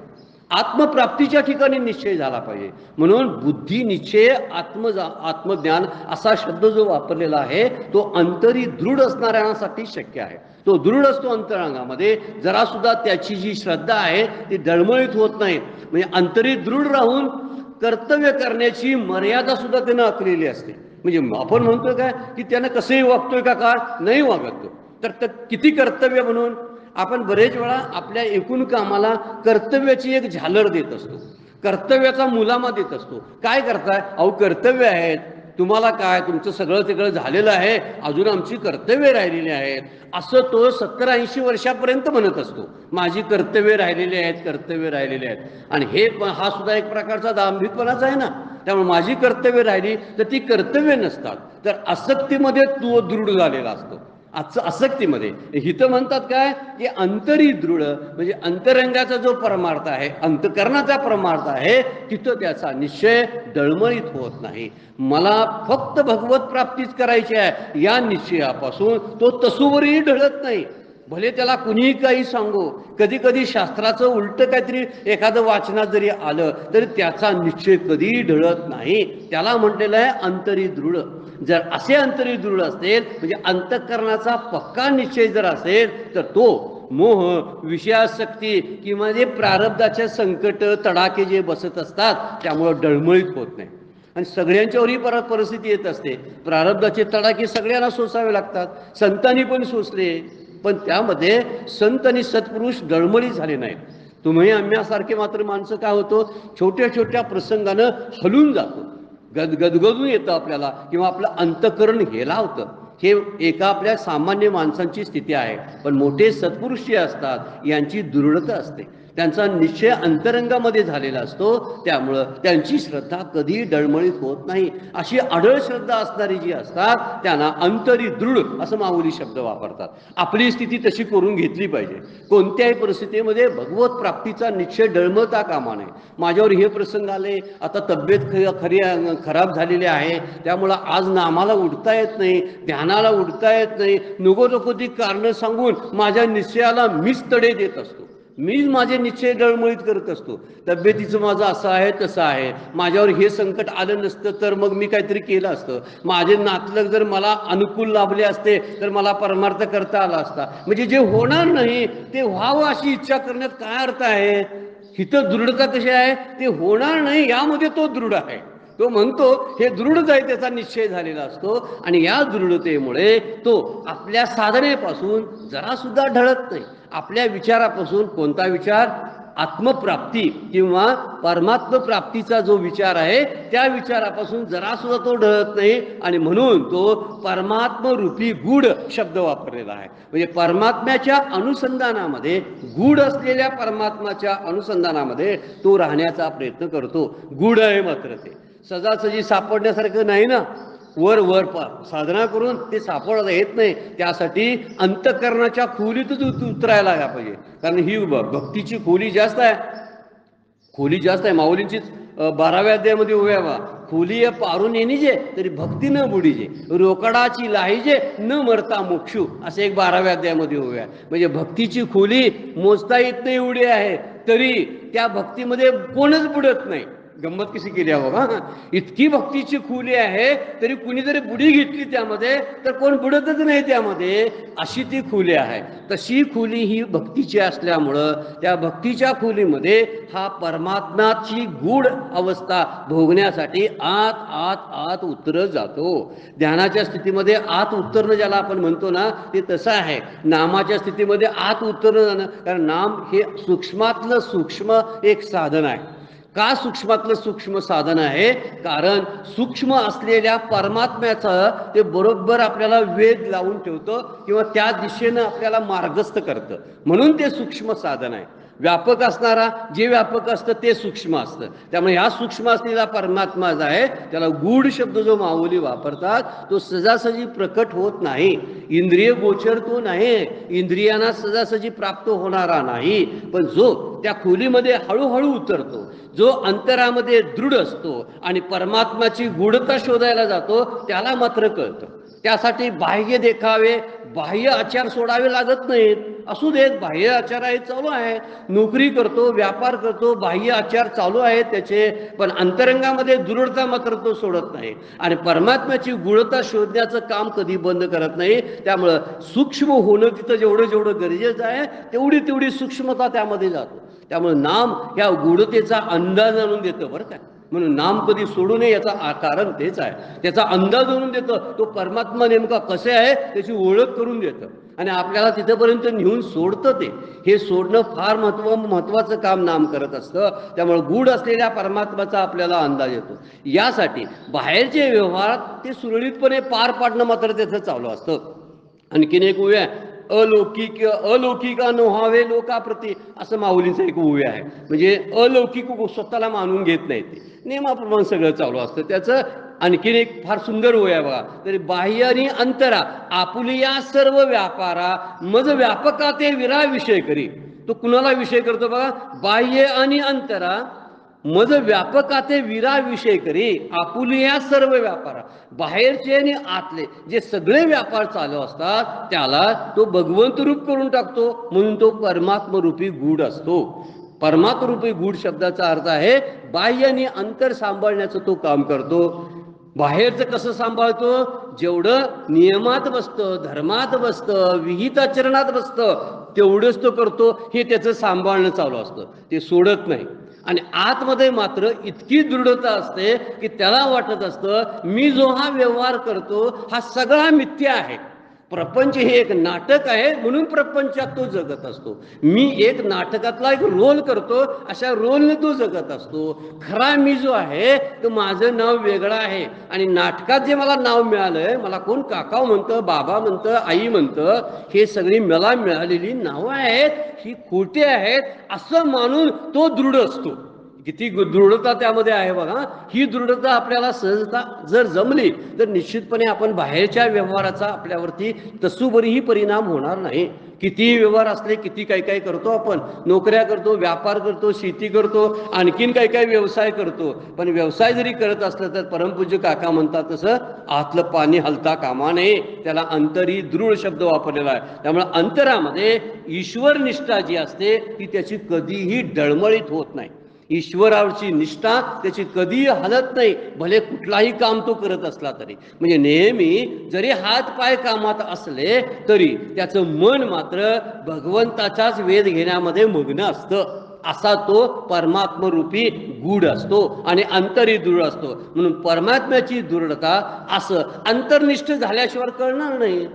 आत्मप्राप्तीच्या ठिकाणी निश्चय झाला पाहिजे. म्हणून बुद्धी निश्चय आत्मज्ञान असा शब्द जो वापरलेला आहे तो अंतरी दृढ असणाऱ्यांसाठी शक्य आहे. तो दृढ असतो अंतरांगामध्ये, जरा सुद्धा त्याची जी श्रद्धा आहे ती डळमळीत होत नाही. म्हणजे अंतरी दृढ राहून कर्तव्य करण्याची मर्यादा सुद्धा त्यानं आखलेली असते. म्हणजे आपण म्हणतोय काय की त्यानं कसंही वागतोय का नाही वागत तर किती कर्तव्य म्हणून आपण बरेच वेळा आपल्या एकूण कामाला कर्तव्याची एक झालर देत असतो, कर्तव्याचा मुलामा देत असतो. काय करताय, अहो कर्तव्य आहेत, तुम्हाला काय, तुमचं सगळं झालेलं आहे, अजून आमची कर्तव्य राहिलेली आहेत, असं तो 70-80 वर्षापर्यंत म्हणत असतो. माझी कर्तव्य राहिलेली आहेत, कर्तव्य राहिलेली आहेत. आणि हा सुद्धा एक प्रकारचा दांभिकपणाच आहे ना. त्यामुळे माझी कर्तव्य राहिली तर ती कर्तव्य नसतात, तर आसक्तीमध्ये तो दृढ झालेला असतो. आसक्तीमध्ये हित म्हणतात काय की अंतरी दृढ, म्हणजे अंतरंगाचा जो परमार्थ आहे, अंतकरणाचा परमार्थ आहे, तिथं त्याचा निश्चय डळमळीत होत नाही. मला फक्त भगवत प्राप्तीच करायची आहे या निश्चयापासून तो तसूवरही ढळत नाही. भले त्याला कुणीही काही सांगो, कधी कधी शास्त्राचं उलटं काहीतरी एखादं वाचनात जरी आलं तरी त्याचा निश्चय कधीही ढळत नाही. त्याला म्हटलेलं आहे अंतरी दृढ. जर असे अंतरी दृढ असेल, म्हणजे अंतःकरणाचा पक्का निश्चय जर असेल, तर तो मोह, विषयासक्ती किंवा जे प्रारब्धाचे संकट तडाखे जे बसत असतात त्यामुळं डळमळीत होत नाही. आणि सगळ्यांच्यावरही परिस्थिती येत असते. प्रारब्धाचे तडाखे सगळ्यांना सोसावे लागतात. संतांनी पण सोसले, पण त्यामध्ये संत आणि सत्पुरुष डळमळी झाले नाहीत. तुम्ही आम्हासारखे मात्र माणसं काय होतो, छोट्या छोट्या प्रसंगानं हलून जातो, गदगदून येतं आपल्याला, किंवा आपलं अंतःकरण हेलावतं. हे एका आपल्या सामान्य माणसांची स्थिती आहे. पण मोठे सत्पुरुष जे असतात यांची दृढता असते, त्यांचा निश्चय अंतरंगामध्ये झालेला असतो. त्यामुळं त्यांची श्रद्धा कधी डळमळीत होत नाही. अशी अढळ श्रद्धा असणारी जी असतात त्यांना अंतरी दृढ असं माऊली शब्द वापरतात. आपली स्थिती तशी करून घेतली पाहिजे. कोणत्याही परिस्थितीमध्ये भगवत प्राप्तीचा निश्चय डळमळता कामा नये. माझ्यावर हे प्रसंग आले, आता तब्येत खराब झालेली आहे, त्यामुळं आज नामाला उठता येत नाही, ध्यानाला उठता येत नाही, नको ती कारणं सांगून माझ्या निश्चयाला मीच तडे देत असतो. मीच माझे निश्चय डळमळीत करत असतो. तब्येतीचं माझं असं आहे तसं आहे, माझ्यावर हे संकट आलं नसतं तर मग मी काहीतरी केलं असतं, माझे नातलग जर मला अनुकूल लाभले असते तर मला परमार्थ करता आला असता. म्हणजे जे होणार नाही ते व्हावं अशी इच्छा करण्यात काय अर्थ आहे? हिथं दृढता कशी आहे? ते होणार नाही यामध्ये तो दृढ आहे. तो म्हणतो हे दृढच आहे, त्याचा निश्चय झालेला असतो. आणि या दृढतेमुळे तो आपल्या साधनेपासून जरा सुद्धा ढळत नाही. आपल्या विचारापासून, कोणता विचार? आत्मप्राप्ती किंवा परमात्म प्राप्तीचा जो विचार आहे त्या विचारापासून जरा सुद्धा तो ढळत नाही. आणि म्हणून तो परमात्मरूपी गूढ शब्द वापरलेला आहे. म्हणजे परमात्म्याच्या अनुसंधानामध्ये, गूढ असलेल्या परमात्म्याच्या अनुसंधानामध्ये तो राहण्याचा प्रयत्न करतो. गूढ आहे मात्र ते सहजासहजी सापडण्यासारखं नाही ना. वर साधना करून ते सापडता येत नाही. त्यासाठी अंतःकरणाच्या खोलीतच उतरायला पाहिजे. कारण ही भक्तीची खोली जास्त आहे. माऊलींची 12व्या अध्यायामध्ये उभ्यावा, खोली पारून येणीजे तरी भक्ती न बुडीजे, रोकडाची लाहीजे न मरता मोक्षू, असे एक 12व्या अध्यायामध्ये उभ्या. म्हणजे भक्तीची खोली मोजता येत नाही एवढी आहे, तरी त्या भक्तीमध्ये कोणच बुडत नाही. गंमत कशी केली आहे बाबा, इतकी भक्तीची खोली आहे तरी कुणी जरी बुडी घेतली त्यामध्ये तर कोण बुडतच नाही त्यामध्ये, अशी ती खोली आहे. तशी खोली ही भक्तीची असल्यामुळं त्या भक्तीच्या खोलीमध्ये हा परमात्म्याची गूढ अवस्था भोगण्यासाठी आत आत आत उतरत जातो. ध्यानाच्या स्थितीमध्ये आत उतरणं ज्याला आपण म्हणतो ना, ते तसं आहे. नामाच्या स्थितीमध्ये आत उतरणं जाणं, कारण नाम हे सूक्ष्मातलं सूक्ष्म एक साधन आहे. का सूक्ष्मातलं सूक्ष्म साधन आहे? कारण सूक्ष्म असलेल्या परमात्म्याचं ते बरोबर आपल्याला वेध लावून ठेवतं किंवा त्या दिशेनं आपल्याला मार्गस्थ करतं, म्हणून ते सूक्ष्म साधन आहे. व्यापक असणारा, जे व्यापक असतं ते सूक्ष्म असतं. त्यामुळे ह्या सूक्ष्म असलेला परमात्मा जो आहे त्याला गूढ शब्द जो माऊली वापरतात तो सहजासहजी प्रकट होत नाही, इंद्रिय गोचर तो नाही, इंद्रियांना सहजासहजी प्राप्त होणारा नाही. पण जो त्या खोलीमध्ये हळूहळू उतरतो, जो अंतरामध्ये दृढ असतो आणि परमात्म्याची गूढता शोधायला जातो, त्याला मात्र कळतं. त्यासाठी बाह्य देखावे, बाह्य आचार सोडावे लागत नाहीत. असू देत, बाह्य आचार आहे, चालू आहे, नोकरी करतो, व्यापार करतो, बाह्य आचार चालू आहेत त्याचे, पण अंतरंगामध्ये दृढता मात्र तो सोडत नाही आणि परमात्म्याची गूढता शोधण्याचं काम कधी बंद करत नाही. त्यामुळं सूक्ष्म होणं तिथं जेवढं गरजेचं आहे तेवढी सूक्ष्मता त्यामध्ये जातो. त्यामुळे नाम ह्या गूढतेचा अंदाज आणून देतं बरं का. म्हणून नाम कधी सोडू नये याचा कारण तेच आहे. त्याचा अंदाज आणून देतं, तो परमात्मा नेमका कसे आहे त्याची ओळख करून देतं आणि आपल्याला तिथेपर्यंत नेऊन सोडतं. हे सोडणं फार महत्वाचं काम नाम करत असतं. त्यामुळे गूढ असलेल्या परमात्म्याचा आपल्याला अंदाज येतो. यासाठी बाहेरचे व्यवहार ते सुरळीतपणे पार पाडणं मात्र त्याचं चालू असतं. आणखीन एक उभे आहे, अलौकिका नोहावे लोकाप्रती, असं माऊलीचं एक उभे आहे. म्हणजे अलौकिक स्वतःला मानून घेत नाही, ते नियमाप्रमाणे सगळं चालू असतं त्याचं. आणखीन एक फार सुंदर ओळ आहे बघा, तरी बाह्य आणि अंतरा आपुलिया सर्व व्यापारा मज व्यापका ते विरा विषय करी. तो कुणाला विषय करतो बघा, बाह्य आणि अंतरा मज व्यापका ते विरा विषय करी आपुलिया सर्व व्यापारा. बाहेरचे आणि आतले जे सगळे व्यापार चालू असतात त्याला तो भगवंत रूप करून टाकतो. म्हणून तो परमात्मरूपी गूढ असतो. परमात्मरूपी गूढ शब्दाचा अर्थ आहे बाह्य आणि अंतर सांभाळण्याचं तो काम करतो. बाहेरचं कसं सांभाळतो, जेवढं नियमात बसतं, धर्मात बसतं, विहित आचरणात बसतं तेवढंच तो करतो. हे त्याचं सांभाळणं चालू असतं, ते सोडत नाही. आणि आतमध्ये मात्र इतकी दृढता असते की त्याला वाटत असतं मी जो हा व्यवहार करतो हा सगळा मिथ्या आहे. प्रपंच हे एक नाटक आहे म्हणून प्रपंचात तो जगत असतो. मी एक नाटकातला एक रोल करतो, अशा रोलने तो जगत असतो. खरा मी जो आहे तो माझं नाव वेगळं आहे आणि नाटकात जे मला नाव मिळालंय, मला कोण काका म्हणतं, बाबा म्हणतं, आई म्हणतं, हे सगळी मला मिळालेली नावं आहेत, ही खोटी आहेत असं मानून तो दृढ असतो. किती दृढता त्यामध्ये आहे बघा. ही दृढता आपल्याला सहजता जर जमली तर निश्चितपणे आपण बाहेरच्या व्यवहाराचा आपल्यावरती तसूबरीही परिणाम होणार नाही. किती व्यवहार असले, किती काही काही करतो आपण, नोकऱ्या करतो, व्यापार करतो, शेती करतो, आणखीन काही काही व्यवसाय करतो. पण व्यवसाय जरी करत असलं तर परमपूज्य काका म्हणतात तसं आतलं पाणी हलता कामा नये. त्याला अंतरी दृढ शब्द वापरलेला आहे. त्यामुळे अंतरामध्ये ईश्वर निष्ठा जी असते ती त्याची कधीही डळमळीत होत नाही. ईश्वरावरची निष्ठा त्याची कधीही हलत नाही, भले कुठलाही काम तो करत असला तरी. म्हणजे नेहमी जरी हात पाय कामात असले तरी त्याचं मन मात्र भगवंताच्याच वेध घेण्यामध्ये मग्न असतं. असा तो परमात्मरूपी गूढ असतो आणि अंतरी दृढ असतो. म्हणून परमात्म्याची दृढता असं अंतर्निष्ठ झाल्याशिवाय कळणार नाही.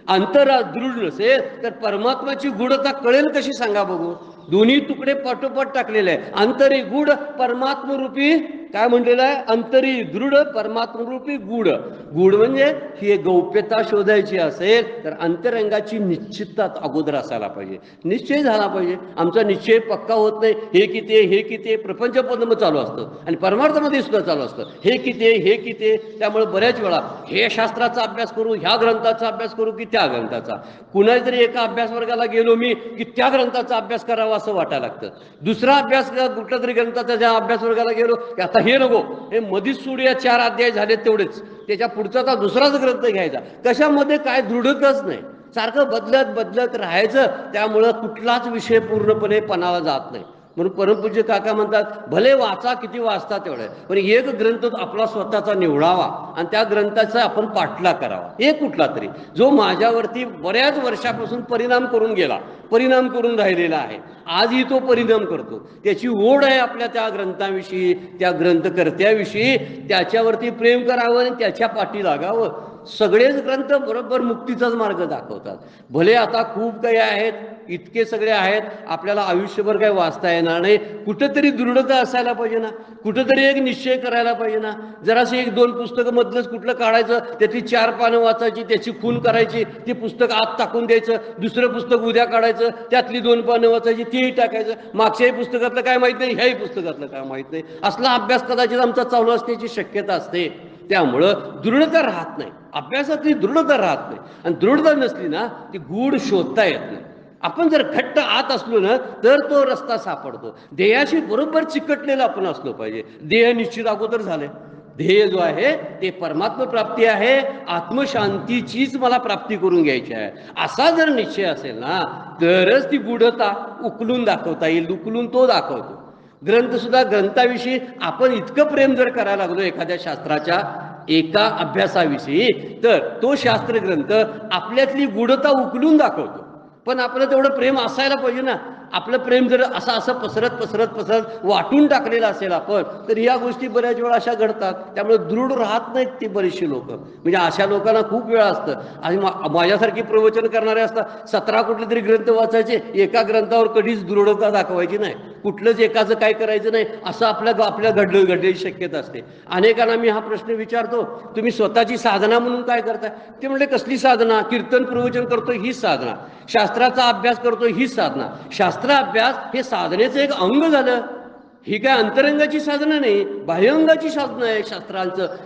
अंतरा दृढ नसेल तर परमात्म्याची गूढता कळेल कशी सांगा बघू. दोन्ही तुकडे पाठोपाठ टाकलेले आहे. अंतरी गूढ परमात्मरूपी काय म्हटलेलं आहे, अंतरी दृढ परमात्मरूपी गूढ. गूढ म्हणजे ही गौप्यता शोधायची असेल तर अंतरंगाची निश्चितता अगोदर असायला पाहिजे, निश्चय झाला पाहिजे. आमचा निश्चय पक्का होत नाही. हे किती हे किती प्रपंच पद्म चालू असतं आणि परमार्थामध्ये सुद्धा चालू असतं हे किती हे किती. त्यामुळे बऱ्याच वेळा हे शास्त्राचा अभ्यास करू, ह्या ग्रंथाचा अभ्यास करू की त्या ग्रंथाचा. कुणा जरी एका अभ्यास वर्गाला गेलो मी की त्या ग्रंथाचा अभ्यास करावा असं वाटायला लागतं. दुसरा अभ्यास कुठल्या तरी ग्रंथाचा ज्या अभ्यास वर्गाला गेलो की आता हे नको, हे मधीच सोडूया, 4 अध्याय झाले तेवढेच, त्याच्या पुढचा आता दुसराच ग्रंथ घ्यायचा. कशामध्ये काय दृढतच नाही, सारखं बदलत बदलत राहायचं. त्यामुळं कुठलाच विषय पूर्णपणे पणाला जात नाही. म्हणून परमपूज्य काका म्हणतात भले वाचा, किती वाचता तेवढं, पण एक ग्रंथ आपला स्वतःचा निवडावा आणि त्या ग्रंथाचा आपण पाठलाग करावा. एक कुठला तरी जो माझ्यावरती बऱ्याच वर्षापासून परिणाम करून गेला, परिणाम करून राहिलेला आहे, आजही तो परिणाम करतो. त्याची ओढ आहे आपल्या त्या ग्रंथाविषयी, त्या ग्रंथकर्त्याविषयी. त्याच्यावरती प्रेम करावं आणि त्याच्या पाठी लागावं. सगळेच ग्रंथ बरोबर मुक्तीचाच मार्ग दाखवतात. भले आता खूप काही आहेत, इतके सगळे आहेत, आपल्याला आयुष्यभर काही वाचता येणार नाही. कुठंतरी दृढता असायला पाहिजे ना, कुठंतरी एक निश्चय करायला पाहिजे ना. जराशी 1-2 पुस्तकं मधलंच कुठलं काढायचं, त्यातली 4 पानं वाचायची, त्याची खून करायची, ते पुस्तक आत टाकून द्यायचं, दुसरं पुस्तक उद्या काढायचं, त्यातली 2 पानं वाचायची, तीही टाकायचं, मागच्याही पुस्तकातलं काय माहीत नाही, ह्याही पुस्तकातलं काय माहीत नाही. असला अभ्यास कदाचित आमचा चालू असण्याची शक्यता असते. त्यामुळं दृढता राहत नाही, अभ्यासातली दृढता राहत नाही. आणि दृढता नसली ना ती गूढ शोधता येत नाही. आपण जर घट्ट आत असलो ना तर तो रस्ता सापडतो. ध्येयाशी बरोबर चिकटलेलं आपण असलो पाहिजे. ध्येय निश्चित अगोदर झाले. ध्येय जो आहे ते परमात्म प्राप्ती आहे, आत्मशांतीचीच मला प्राप्ती करून घ्यायची आहे, असा जर निश्चय असेल ना तरच ती गूढता उकलून दाखवता येईल. उकलून तो दाखवतो. ग्रंथ सुद्धा, ग्रंथाविषयी आपण इतकं प्रेम जर करायला लागलो एखाद्या शास्त्राच्या एका अभ्यासाविषयी तर तो शास्त्र ग्रंथ आपल्यातली गूढता उकलून दाखवतो. पण आपलं तेवढं प्रेम असायला पाहिजे ना. आपलं प्रेम जर असं असं पसरत पसरत पसरत वाटून टाकलेलं असेल आपण, तर या गोष्टी बऱ्याच वेळा अशा घडतात. त्यामुळे दृढ राहत नाहीत ती बरीचशी लोक. म्हणजे अशा लोकांना खूप वेळा असतं. आणि माझ्यासारखी प्रवचन करणारे असतात, 17 कुठले तरी ग्रंथ वाचायचे, एका ग्रंथावर कधीच दृढता दाखवायची नाही, कुठलंच एकाचं काय करायचं नाही, असं आपल्या घडण्याची शक्यता असते. अनेकांना मी हा प्रश्न विचारतो, तुम्ही स्वतःची साधना म्हणून काय करताय? ते म्हणले, कसली साधना? कीर्तन प्रवचन करतोय हीच साधना, शास्त्राचा अभ्यास करतोय हीच साधना. शास्त्र अभ्यास हे साधनेचं एक अंग झालं. ही काय अंतरंगाची साधना नाही, बाह्यंगाची साधना आहे.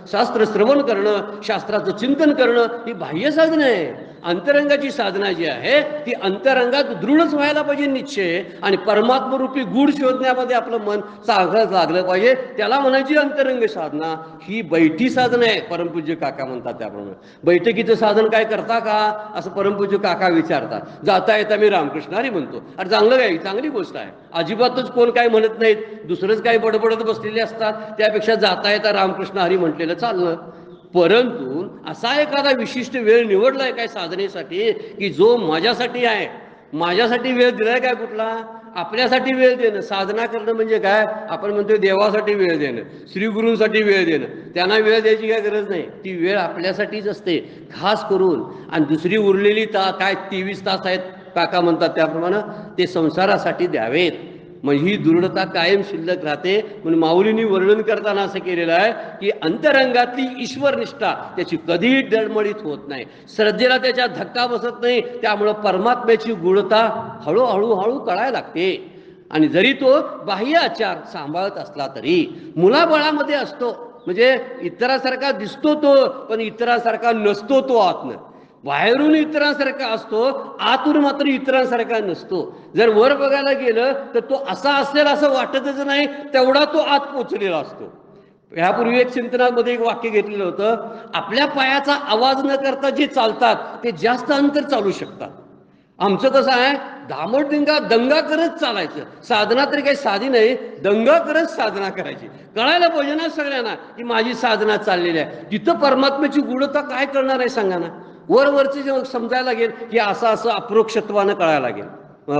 शास्त्र श्रवण करणं, शास्त्राचं चिंतन करणं ही बाह्य साधना आहे. अंतरंगाची साधना जी आहे ती अंतरंगात दृढच व्हायला पाहिजे निश्चय, आणि परमात्मरूपी गूढ शोधण्यामध्ये आपलं मन चांगलं लागलं पाहिजे. त्याला म्हणायची अंतरंग साधना. ही बैठी साधना आहे. परमपूज्य काका म्हणतात त्याप्रमाणे. बैठकीचं साधन काय करता का, असं परमपूज्य काका विचारतात. जाता येता मी रामकृष्ण हरी म्हणतो. अरे चांगलं काय, चांगली गोष्ट आहे. अजिबातच कोण काय म्हणत नाहीत, दुसरंच काही बडबडत बसलेले असतात. त्यापेक्षा जाता येता रामकृष्ण हरी म्हटलेलं चाललं. परंतु असा एखादा विशिष्ट वेळ निवडलाय काय साधनेसाठी, की जो माझ्यासाठी आहे. माझ्यासाठी वेळ दिलाय काय कुठला? आपल्यासाठी वेळ देणं. साधना करणं म्हणजे काय? आपण म्हणतोय देवासाठी वेळ देणं, श्रीगुरूंसाठी वेळ देणं. त्यांना वेळ द्यायची काय गरज नाही. ती वेळ आपल्यासाठीच असते खास करून. आणि दुसरी उरलेली काय 23 तास आहेत काका म्हणतात त्याप्रमाणे, ते संसारासाठी द्यावेत. म्हणजे ही दृढता कायम शिल्लक राहते. म्हणून माऊलींनी वर्णन करताना असं केलेलं आहे की अंतरंगातली ईश्वरनिष्ठा त्याची कधीही डळमळीत होत नाही, श्रद्धेला त्याच्या धक्का बसत नाही. त्यामुळं परमात्म्याची गूढता हळूहळू कळायला लागते. आणि जरी तो बाह्य आचार सांभाळत असला तरी मुलाबाळामध्ये असतो. म्हणजे इतरांसारखा दिसतो तो, पण इतरांसारखा नसतो तो आतनं. बाहेरून इतरांसारखा असतो, आतून मात्र इतरांसारखा नसतो. जर वर बघायला गेलं तर तो असा असेल असं वाटतच नाही, तेवढा तो आत पोचलेला असतो. ह्यापूर्वी एक चिंतनामध्ये एक वाक्य घेतलेलं होतं, आपल्या पायाचा आवाज न करता जे चालतात ते जास्त अंतर चालू शकतात. आमचं कसं आहे, दंगा करत चालायचं. साधना तरी काही साधी नाही, दंगा करत साधना करायची. कळायला पाहिजे ना सगळ्यांना की माझी साधना चाललेली आहे. तिथं परमात्म्याची गूढता काय करणार आहे सांगा ना. वरवरचे जेव्हा समजायला लागेल की असं अप्रोक्षत्वानं कळायला लागेल,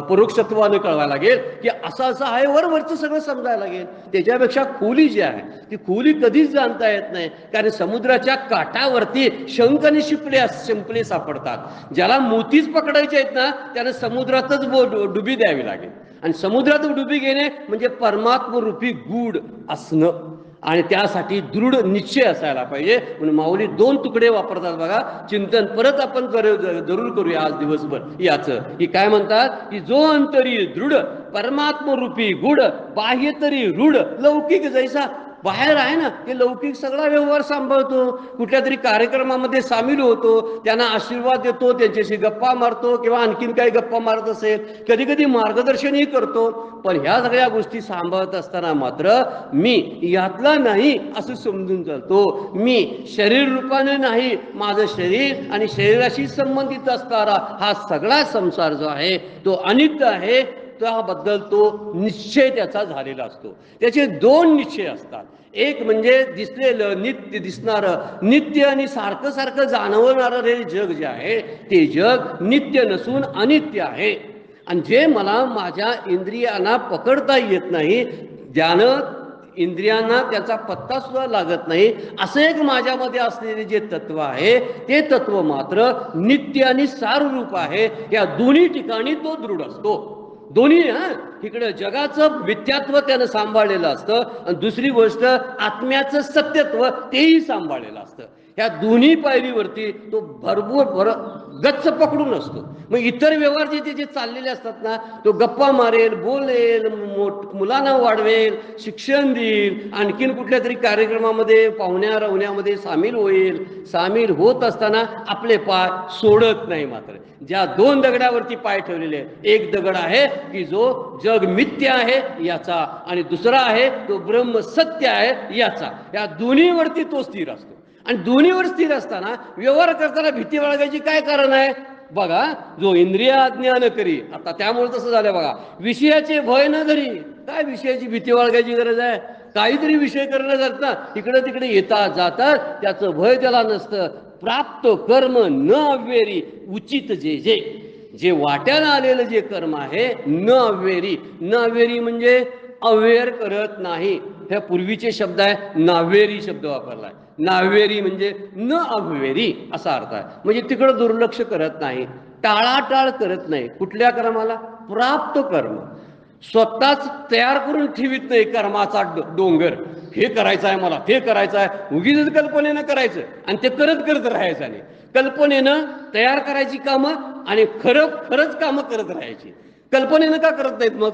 परोक्षत्वानं कळवायला लागेल की असं आहे, वरवरचं सगळं समजायला लागेल. त्याच्यापेक्षा खोली जी आहे ती खोली कधीच जाणता येत नाही. कारण समुद्राच्या काठावरती शंख आणि शिंपले सापडतात. ज्याला मोतीच पकडायचे आहेत ना, त्याला समुद्रातच डुबी द्यावी लागेल. आणि समुद्रात डुबी घेणे म्हणजे परमात्मरूपी गूढ असणं. आणि त्यासाठी दृढ निश्चय असायला पाहिजे. म्हणून माऊली 2 तुकडे वापरतात बघा. चिंतन परत आपण जरूर करूया आज दिवसभर याचं. की काय म्हणतात की जो अंतरी दृढ परमात्मरूपी गूढ, बाह्य तरी रूढ लौकिक जैसा. बाहेर आहे ना ते लौकिक सगळा व्यवहार सांभाळतो, कुठल्या तरी कार्यक्रमामध्ये सामील होतो, त्यांना आशीर्वाद देतो, त्यांच्याशी गप्पा मारतो किंवा आणखीन काही गप्पा मारत असेल, कधी कधी मार्गदर्शनही करतो. पण ह्या सगळ्या गोष्टी सांभाळत असताना मात्र मी यातला नाही असं समजून चालतो. मी शरीर रूपाने नाही, माझं शरीर आणि शरीराशी संबंधित असणारा हा सगळा संसार जो आहे तो अनित्य आहे. त्याबद्दल तो निश्चय त्याचा झालेला असतो. त्याचे 2 निश्चय असतात. एक म्हणजे दिसलेलं नित्य दिसणारं, नित्य आणि सारखं सारखं जाणवणारं हे जग जे आहे ते जग नित्य नसून अनित्य आहे. आणि जे मला माझ्या इंद्रियांना पकडता येत नाही, ज्यानं इंद्रियांना त्याचा पत्ता सुद्धा लागत नाही, असं एक माझ्यामध्ये असलेले जे तत्व आहे ते तत्व मात्र नित्य आणि साररूप आहे. या दोन्ही ठिकाणी तो दृढ असतो. दोन्ही इकडे जगाचं मिथ्यात्व त्यानं सांभाळलेलं असतं आणि दुसरी गोष्ट आत्म्याचं सत्यत्व तेही सांभाळलेलं असतं. ह्या दोन्ही पायरीवरती तो भरपूर गच्च पकडून असतो. मग इतर व्यवहार जे जे चाललेले असतात ना, तो गप्पा मारेल, बोलेल, मुलांना वाढवेल, शिक्षण देईल, आणखीन कुठल्या तरी कार्यक्रमामध्ये पाहुण्या राहुण्यामध्ये सामील होईल. सामील होत असताना आपले पाय सोडत नाही. मात्र ज्या 2 दगडावरती पाय ठेवलेले आहेत, एक दगड आहे की जो जग मिथ्य आहे याचा, आणि दुसरा आहे तो ब्रह्म सत्य आहे याचा. या दोन्हीवरती तो स्थिर असतो. आणि दोन्हीवर स्थिर असताना व्यवहार करताना भीती बाळगायची काय कारण आहे बघा. जो इंद्रिय अज्ञान करी, आता त्यामुळे तसं झालं बघा, विषयाचे भय न धरी. काय विषयाची भीती बाळगायची गरज आहे? काहीतरी विषय करणं जात ना, इकडे तिकडे येतात जातात, त्याचं भय त्याला नसतं. प्राप्त कर्म न अव्यरी उचित जे जे. जे वाट्याला आलेलं जे कर्म आहे न अव्हेरी, न अव्हेरी म्हणजे अव्हेर करत नाही. ह्या पूर्वीचे शब्द आहे, नाव्हेरी शब्द वापरलाय. नाव्हेरी म्हणजे न अव्हेरी असा अर्थ आहे. म्हणजे तिकडं दुर्लक्ष करत नाही, टाळाटाळ करत नाही. कुठल्या कर्माला? प्राप्त कर्म. स्वतःच तयार करून ठेवीत नाही कर्माचा डोंगर. हे करायचं आहे मला, ते करायचं आहे, उगीच कल्पनेनं करायचं आणि ते करत करत राहायचं नाही. कल्पनेनं तयार करायची कामं आणि खरंच कामं करत राहायची. कल्पनेनं का करत नाहीत मग?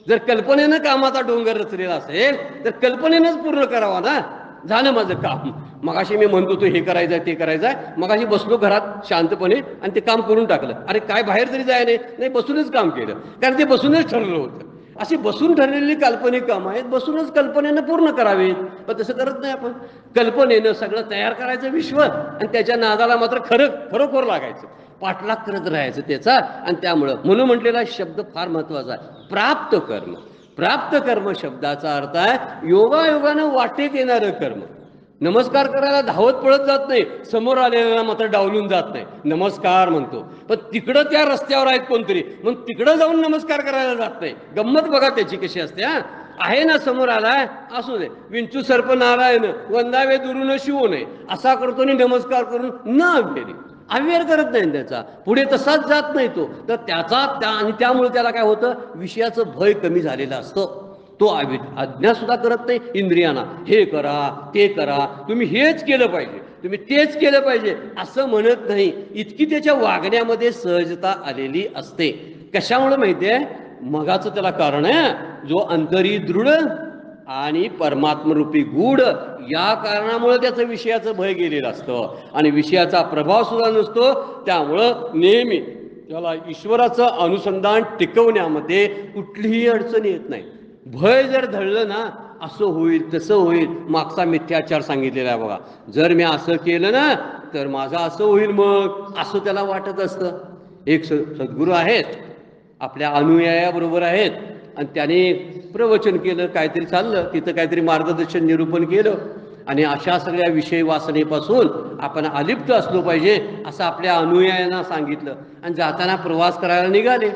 जर कल्पनेनं कामाचा डोंगर रचलेला असेल तर कल्पनेनंच पूर्ण करावा ना. झालं माझं काम. मगाशी मी म्हणतो तो हे करायचं आहे, ते करायचं आहे, मगाशी बसलो घरात शांतपणे आणि ते काम करून टाकलं. अरे काय बाहेर तरी जाय नाही, बसूनच काम केलं, कारण ते बसूनच ठरलं होतं. अशी बसून ठरलेली काल्पनिक कामं आहेत, बसूनच कल्पनेनं पूर्ण करावीत. पण तसं करत नाही आपण. कल्पनेनं सगळं तयार करायचं विश्व आणि त्याच्या नादाला मात्र खरोखर लागायचं, पाठलाग करत राहायचं त्याचा. आणि त्यामुळं म्हणून म्हटलेला शब्द फार महत्वाचा आहे, प्राप्त कर्म. प्राप्त कर्म शब्दाचा अर्थ आहे योगायोगानं वाटेत येणारं कर्म. नमस्कार करायला धावत पळत जात नाही, समोर आलेला मात्र डावलून जात नाही, नमस्कार म्हणतो. पण तिकडं त्या रस्त्यावर आहेत कोणतरी, मग तिकडं जाऊन नमस्कार करायला जात नाही. गंमत बघा त्याची कशी असते. आहे ना समोर आलाय, असू दे, विंचू सर्प नारायण वंदावे दुरून शिवू नये असा करतो आणि नमस्कार करून न अव्हेरी, अव्हेर करत नाही त्याचा, पुढे तसाच जात नाही तो. तर त्याचा आणि त्यामुळे त्याला काय होतं, विषयाचं भय कमी झालेलं असतं. तो आज्ञा सुद्धा करत नाही इंद्रियांना, हे करा ते करा, तुम्ही हेच केलं पाहिजे, तुम्ही तेच केलं पाहिजे असं म्हणत नाही. इतकी त्याच्या वागण्यामध्ये सहजता आलेली असते. कशामुळे माहितीये? मगाचं त्याला कारण आहे, जो अंतरी दृढ आणि परमात्मरूपी गूढ या कारणामुळे त्याचं विषयाचं भय गेलेलं असतं आणि विषयाचा प्रभाव सुद्धा नसतो. त्यामुळं नेहमी त्याला ईश्वराचं अनुसंधान टिकवण्यामध्ये कुठलीही अडचण येत नाही. भय जर धळलं ना, असं होईल तसं होईल, मागचा मिथ्याचार सांगितलेला आहे बघा, जर मी असं केलं ना तर माझं असं होईल, मग असं त्याला वाटत असतं. एक सद्गुरू आहेत, आपल्या अनुयायाबरोबर आहेत, आणि त्याने प्रवचन केलं, काहीतरी चाललं तिथं, काहीतरी मार्गदर्शन निरूपण केलं आणि अशा सगळ्या विषय वासनेपासून आपण अलिप्त असलो पाहिजे असं आपल्या अनुयायांना सांगितलं. आणि जाताना प्रवास करायला निघाले.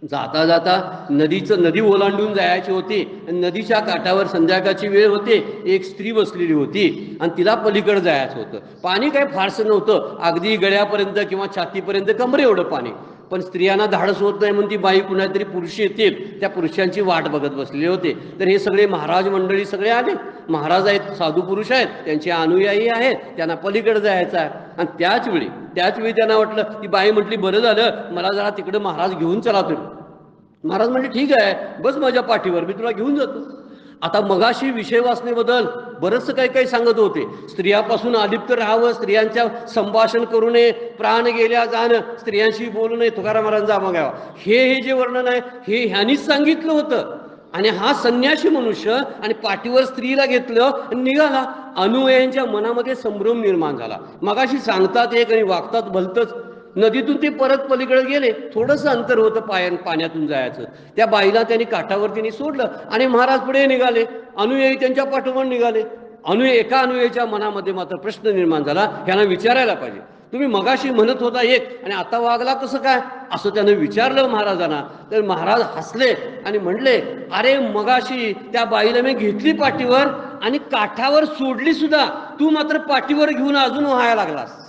जाता जाता नदी ओलांडून जायची होती. नदीच्या काठावर संध्याकाळची वेळ होती, एक स्त्री बसलेली होती आणि तिला पलीकडे जायचं होतं. पाणी काही फारसं नव्हतं, अगदी गळ्यापर्यंत किंवा छातीपर्यंत, कमरे एवढं पाणी. पण स्त्रियांना धाडस होत नाही म्हणून ती बाई कुणातरी पुरुष येतील, त्या पुरुषांची वाट बघत बसलेले होते. तर हे सगळे महाराज मंडळी सगळे आले. महाराज आहेत, साधू पुरुष आहेत, त्यांचे अनुयायी आहेत, त्यांना पलीकडे जायचं आहे. आणि त्याच वेळी त्यांना वाटलं, ती बाई म्हटली, बरं झालं मला जरा तिकडे महाराज घेऊन चला तुम्ही. महाराज म्हणले, ठीक आहे, बस माझ्या पाठीवर, मी तुला घेऊन जातो. आता मगाशी विषय वासनेबद्दल बरंचसं काही सांगत होते. स्त्रियापासून अलिप्त राहावं, स्त्रियांच्या संभाषण करू नये, प्राण गेल्या जाणं, स्त्रियांशी बोलू नये, तुकाराम महाराजांचा मागावा, हे जे वर्णन आहे हे ह्यांनीच सांगितलं होतं. आणि हा संन्यासी मनुष्य आणि पाठीवर स्त्रीला घेतलं आणि निघाला. अनुयायांच्या मनामध्ये संभ्रम निर्माण झाला. मगाशी सांगतात एक आणि वागतात भलतंच. नदीतून ते परत पलीकडे गेले, थोडंसं अंतर होतं पाण्यातून जायचं. त्या बाईला त्यांनी काठावरती सोडलं आणि महाराज पुढे निघाले. अनुयायी त्यांच्या पाठोपाठ निघाले. एका अनुयायीच्या मनामध्ये मात्र प्रश्न निर्माण झाला, ह्यांना विचारायला पाहिजे, तुम्ही मगाशी म्हणत होता एक आणि आता वागला कसं काय, असं त्यानं विचारलं महाराजांना. तर महाराज हसले आणि म्हणले, अरे मगाशी त्या बाईला मी घेतली पाठीवर आणि काठावर सोडली सुद्धा, तू मात्र पाठीवर घेऊन अजून व्हायला लागलास,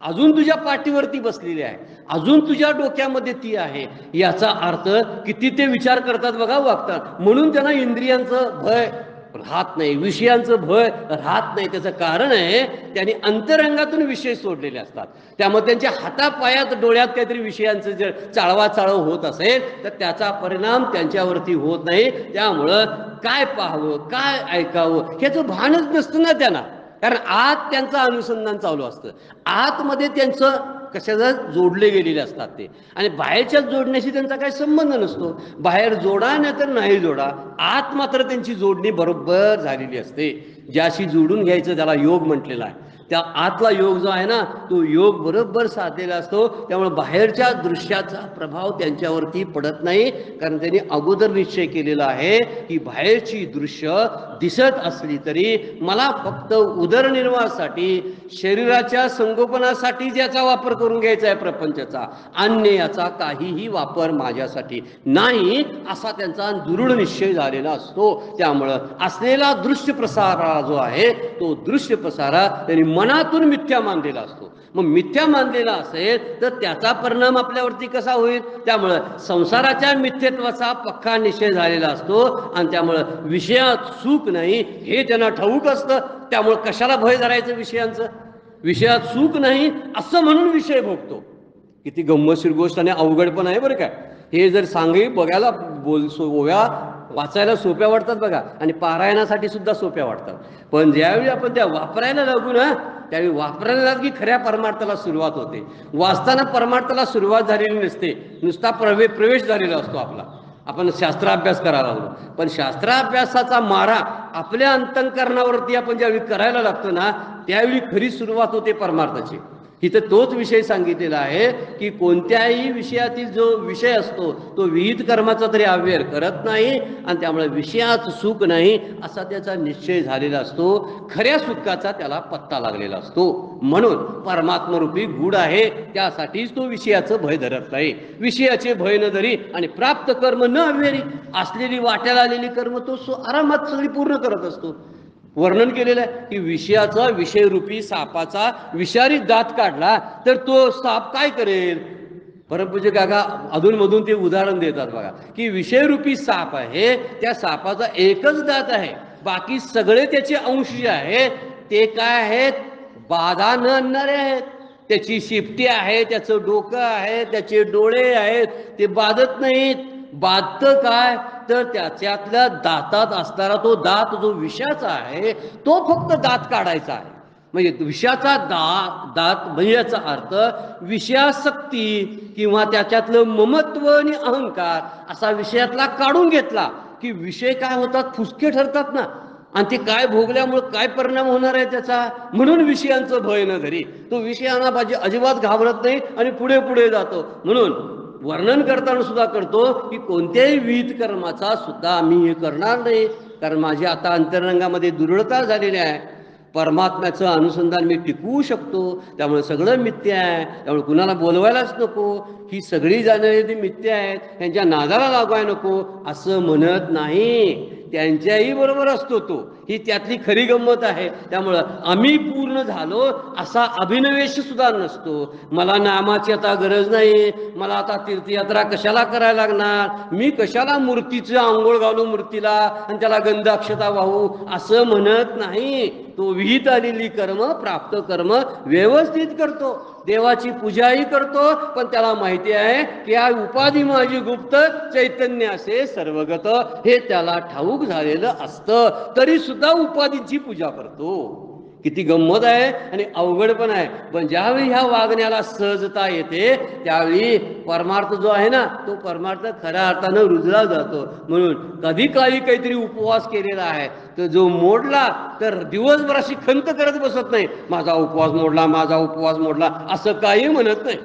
अजून तुझ्या पाठीवरती बसलेली आहे, अजून तुझ्या डोक्यामध्ये ती आहे. याचा अर्थ किती ते विचार करतात बघा, वागतात. म्हणून त्यांना इंद्रियांचं भय राहत नाही, विषयांचं भय राहत नाही. त्याचं कारण आहे त्यांनी अंतरंगातून विषय सोडलेले असतात. त्यामुळे त्यांच्या हातापायात डोळ्यात काहीतरी विषयांचं जर चाळवाचाळव होत असेल तर त्याचा परिणाम त्यांच्यावरती होत नाही. त्यामुळं काय पाहावं, काय ऐकावं ह्याचं भानच नसतं ना त्यांना, कारण आत त्यांचं अनुसंधान चालू असतं. आतमध्ये त्यांचं कशाचं जोडले गेलेले असतात ते, आणि बाहेरच्या जोडण्याशी त्यांचा काही संबंध नसतो. बाहेर जोडा नाही तर नाही जोडा, आत मात्र त्यांची जोडणी बरोबर झालेली असते. ज्याशी जोडून घ्यायचं त्याला योग म्हटलेला आहे. त्या आतला योग जो आहे ना तो योग बरोबर साधलेला असतो. त्यामुळे बाहेरच्या दृश्याचा प्रभाव त्यांच्यावरती पडत नाही, कारण त्यांनी अगोदर निश्चय केलेला आहे की बाहेरची दृश्य दिसत असली तरी मला फक्त उदरनिर्वाहासाठी शरीराच्या संगोपनासाठी ज्याचा वापर करून घ्यायचा आहे प्रपंचाचा, अन्य याचा काहीही वापर माझ्यासाठी नाही असा त्यांचा दृढ निश्चय झालेला असतो. त्यामुळं असलेला दृश्य प्रसारा जो आहे तो दृश्य प्रसारा त्यांनी मनातून मिथ्या मानलेला असतो. मग मिथ्या मानलेला असेल तर त्याचा परिणाम आपल्यावरती कसा होईल? त्यामुळं संसाराच्या मिथ्यत्वाचा पक्का निश्चय झालेला असतो आणि त्यामुळं विषयात सुख नाही हे त्यांना ठाऊक असतं. त्यामुळं कशाला भय धरायचं विषयांचं? विषयात सुख नाही असं म्हणून विषय भोगतो. किती गंमतशीर गोष्ट आणि अवघड पण आहे बरं काय. हे जर सांगही बघायला ओव्या वाचायला सोप्या वाटतात बघा आणि पारायणासाठी सुद्धा सोप्या वाटतात, पण ज्यावेळी आपण त्या वापरायला लागू ना त्यावेळी वापरायला लागू की खऱ्या परमार्थाला सुरुवात होते. वाचताना परमार्थाला सुरुवात झालेली नसते, नुसता प्रवेश झालेला असतो आपला. आपण शास्त्राभ्यास करायला लागलो, पण शास्त्राभ्यासाचा मारा आपल्या अंतःकरणावरती आपण ज्यावेळी करायला लागतो ना त्यावेळी खरी सुरुवात होते परमार्थाची. इथं तोच विषय सांगितलेला आहे की कोणत्याही विषयातील जो विषय असतो तो विहित कर्माचा तरी अव्यय करत नाही आणि त्यामुळे विषयात सुख नाही असा त्याचा निश्चय झालेला असतो. खऱ्या सुखाचा त्याला पत्ता लागलेला असतो. म्हणून परमात्मरूपी गूढ आहे, त्यासाठीच तो विषयाचं भय धरत नाही. विषयाचे भय न धरी आणि प्राप्त कर्म न अव्यरी असलेली वाट्याला आलेली कर्म तो आरामात सगळी पूर्ण करत असतो. वर्णन केलेलं आहे की विषयाचा विषयरूपी सापाचा विषारी दात काढला तर तो साप काय करेल? परमपूज्य काका अधूनमधून ते उदाहरण देतात बघा की विषयरूपी साप आहे, त्या सापाचा एकच दात आहे, बाकी सगळे त्याचे अंश जे आहेत ते काय आहेत? बाधा न आणणारे आहेत. त्याची शिफ्टी आहे, त्याचं डोकं आहे, त्याचे डोळे आहेत, ते बाधत नाहीत. बाधतं काय? तर त्याच्यातल्या दातात असणारा तो दात जो विषाचा आहे तो फक्त दात काढायचा आहे. म्हणजे विषाचा दात म्हणजे याचा अर्थ विषयासक्ती किंवा त्याच्यातलं ममत्व आणि अहंकार असा विषयातला काढून घेतला की विषय काय होतात? फुसके ठरतात ना, आणि ते काय भोगल्यामुळे काय परिणाम होणार आहे त्याचा. म्हणून विषयांचं भय न धरी तो विषयांना अजिबात घाबरत नाही आणि पुढे पुढे जातो. म्हणून वर्णन करताना सुद्धा करतो की कोणत्याही विहित कर्माचा सुद्धा मी हे करणार नाही, कारण माझी आता अंतरंगामध्ये दुर्बलता झालेली आहे. परमात्म्याचं अनुसंधान मी टिकवू शकतो, त्यामुळे सगळं मिथ्या आहे, त्यामुळे कुणाला बोलवायलाच नको. ही सगळी जाणारी ती मिथ्या आहेत, त्यांच्या नादाला लागाय नको असं म्हणत नाही. त्यांच्याही बरोबर असतो तो. ही त्यातली खरी गंमत आहे. त्यामुळं आम्ही पूर्ण झालो असा अभिनवेश सुद्धा नसतो. मला नामाची आता गरज नाही, मला आता तीर्थयात्रा कशाला करायला लागणार, मी कशाला मूर्तीचं आंघोळ घालू मूर्तीला आणि त्याला गंध अक्षता वाहू असं म्हणत नाही. तो विहित आलेली कर्म प्राप्त कर्म व्यवस्थित करतो, देवाची पूजाही करतो, पण त्याला माहिती आहे की या उपाधी माझी गुप्त, चैतन्य असे सर्वगत हे त्याला ठाऊक झालेलं असतं, तरी सुद्धा उपाधींची पूजा करतो. किती गंमत आहे आणि अवघड पण आहे. पण ज्यावेळी ह्या वागण्याला सहजता येते त्यावेळी परमार्थ जो आहे ना तो परमार्थ खऱ्या अर्थानं रुजला जातो. म्हणून कधी काळी काहीतरी उपवास केलेला आहे तर जो मोडला तर दिवसभर अशी खंत करत बसत नाही, माझा उपवास मोडला, माझा उपवास मोडला असं काही म्हणत नाही.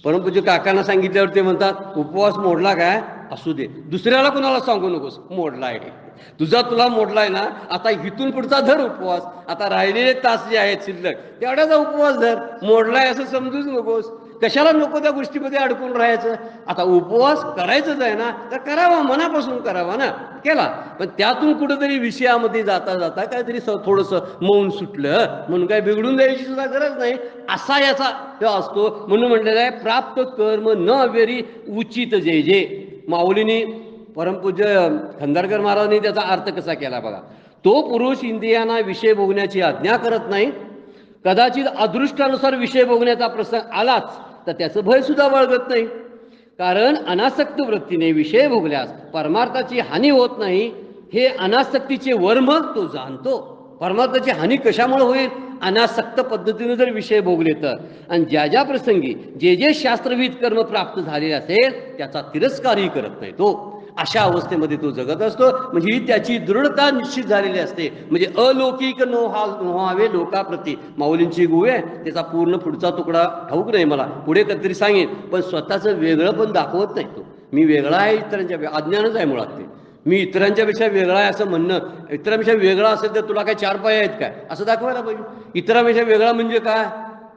परमपूज्य काकांना सांगितल्यावर ते म्हणतात उपवास मोडला काय? असू दे, दुसऱ्याला कोणाला सांगू नकोस मोडला आहे. तुला मोडलाय ना, आता इथून पुढचा धर उपवास. आता राहिलेले तास जे आहेत शिल्लक तेवढ्याचा उपवास धर. मोडलाय असं समजूच नकोस. कशाला नको त्या गोष्टीमध्ये अडकून राहायचं. आता उपवास करायचंच आहे ना तर करावा, मनापासून करावा ना. केला पण त्यातून कुठेतरी विषयामध्ये जाता जाता काहीतरी थोडंसं मौन सुटलं म्हणून काय बिघडून जायची सुद्धा गरज नाही असा याचा असतो. म्हणून म्हटलेलं आहे प्राप्त कर्म न अव्यरी उचित जे जे. माऊलीनी परमपूज्य खंदारकर महाराजांनी त्याचा अर्थ कसा केला बघा. तो पुरुष इंद्रियांना विषय भोगण्याची आज्ञा करत नाही, कदाचित अदृष्टानुसार विषय भोगण्याचा प्रसंग आलाच तर त्याचं भय सुद्धा बाळगत नाही, कारण अनासक्त वृत्तीने विषय भोगल्यास परमार्थाची हानी होत नाही हे अनासक्तीचे वर्म तो जाणतो. परमार्थाची हानी कशामुळे होईल? अनासक्त पद्धतीने जर विषय भोगले तर. आणि ज्या ज्या प्रसंगी जे जे शास्त्रविध कर्म प्राप्त झालेले असेल त्याचा तिरस्कारही करत नाही तो. अशा अवस्थेमध्ये तो जगत असतो. म्हणजे ही त्याची दृढता निश्चित झालेली असते. म्हणजे अलौकिक नोहावे लोकाप्रती माऊलींची गुहे आहे. त्याचा पूर्ण पुढचा तुकडा ठाऊक नाही मला, पुढे कधीतरी सांगेन. पण स्वतःचं वेगळं पण दाखवत नाही तो. मी वेगळा आहे इतरांच्या, अज्ञानच आहे मुळात ते. मी इतरांच्यापेक्षा वेगळा आहे असं म्हणणं, इतरांपेक्षा वेगळा असेल तर तुला काय 4 पाय आहेत काय असं दाखवायला पाहिजे. इतरांपेक्षा वेगळा म्हणजे काय,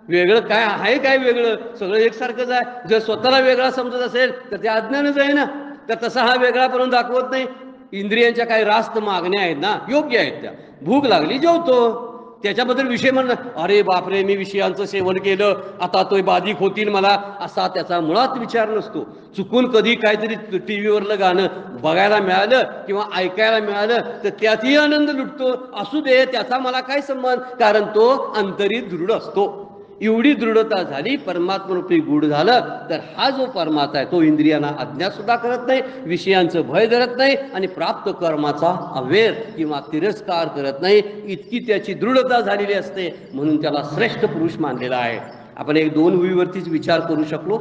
वेगळं काय आहे, काय वेगळं, सगळं एकसारखंच आहे. जर स्वतःला वेगळा समजत असेल तर ते अज्ञानच आहे ना. तर तसा हा वेगळा करून दाखवत नाही. इंद्रियांच्या काही रास्त मागण्या आहेत ना, योग्य आहेत त्या. भूक लागली जेवतो, त्याच्याबद्दल विषय म्हणणं अरे बापरे मी विषयांचं सेवन केलं आता तो बाधिक होतील मला, असा त्याचा मुळात विचार नसतो. चुकून कधी काहीतरी टी व्हीवरलं गाणं बघायला मिळालं किंवा ऐकायला मिळालं तर त्यातही आनंद लुटतो. असू दे, त्याचा मला काय संबंध, कारण तो अंतरी दृढ असतो. एवढी दृढता झाली, परमात्मरूपी गूढ झालं, तर हा जो परमात्मा आहे तो इंद्रियांना अज्ञात सुद्धा करत नाही, विषयांचं भय धरत नाही आणि प्राप्त कर्माचा अवेर किंवा तिरस्कार करत नाही. इतकी त्याची दृढता झालेली असते, म्हणून त्याला श्रेष्ठ पुरुष मानलेला आहे. आपण 1-2 ओळीवरतीच विचार करू शकलो.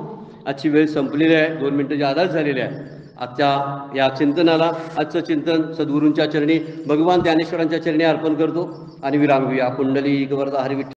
आजची वेळ संपलेली आहे, 2 मिनिटं जादाच झालेली आहे. आजच्या या चिंतनाला, आजचं चिंतन सद्गुरूंच्या चरणी, भगवान ज्ञानेश्वरांच्या चरणी अर्पण करतो आणि विराम घेऊया. पुंडलिक वरदा हरी विठ्ठल.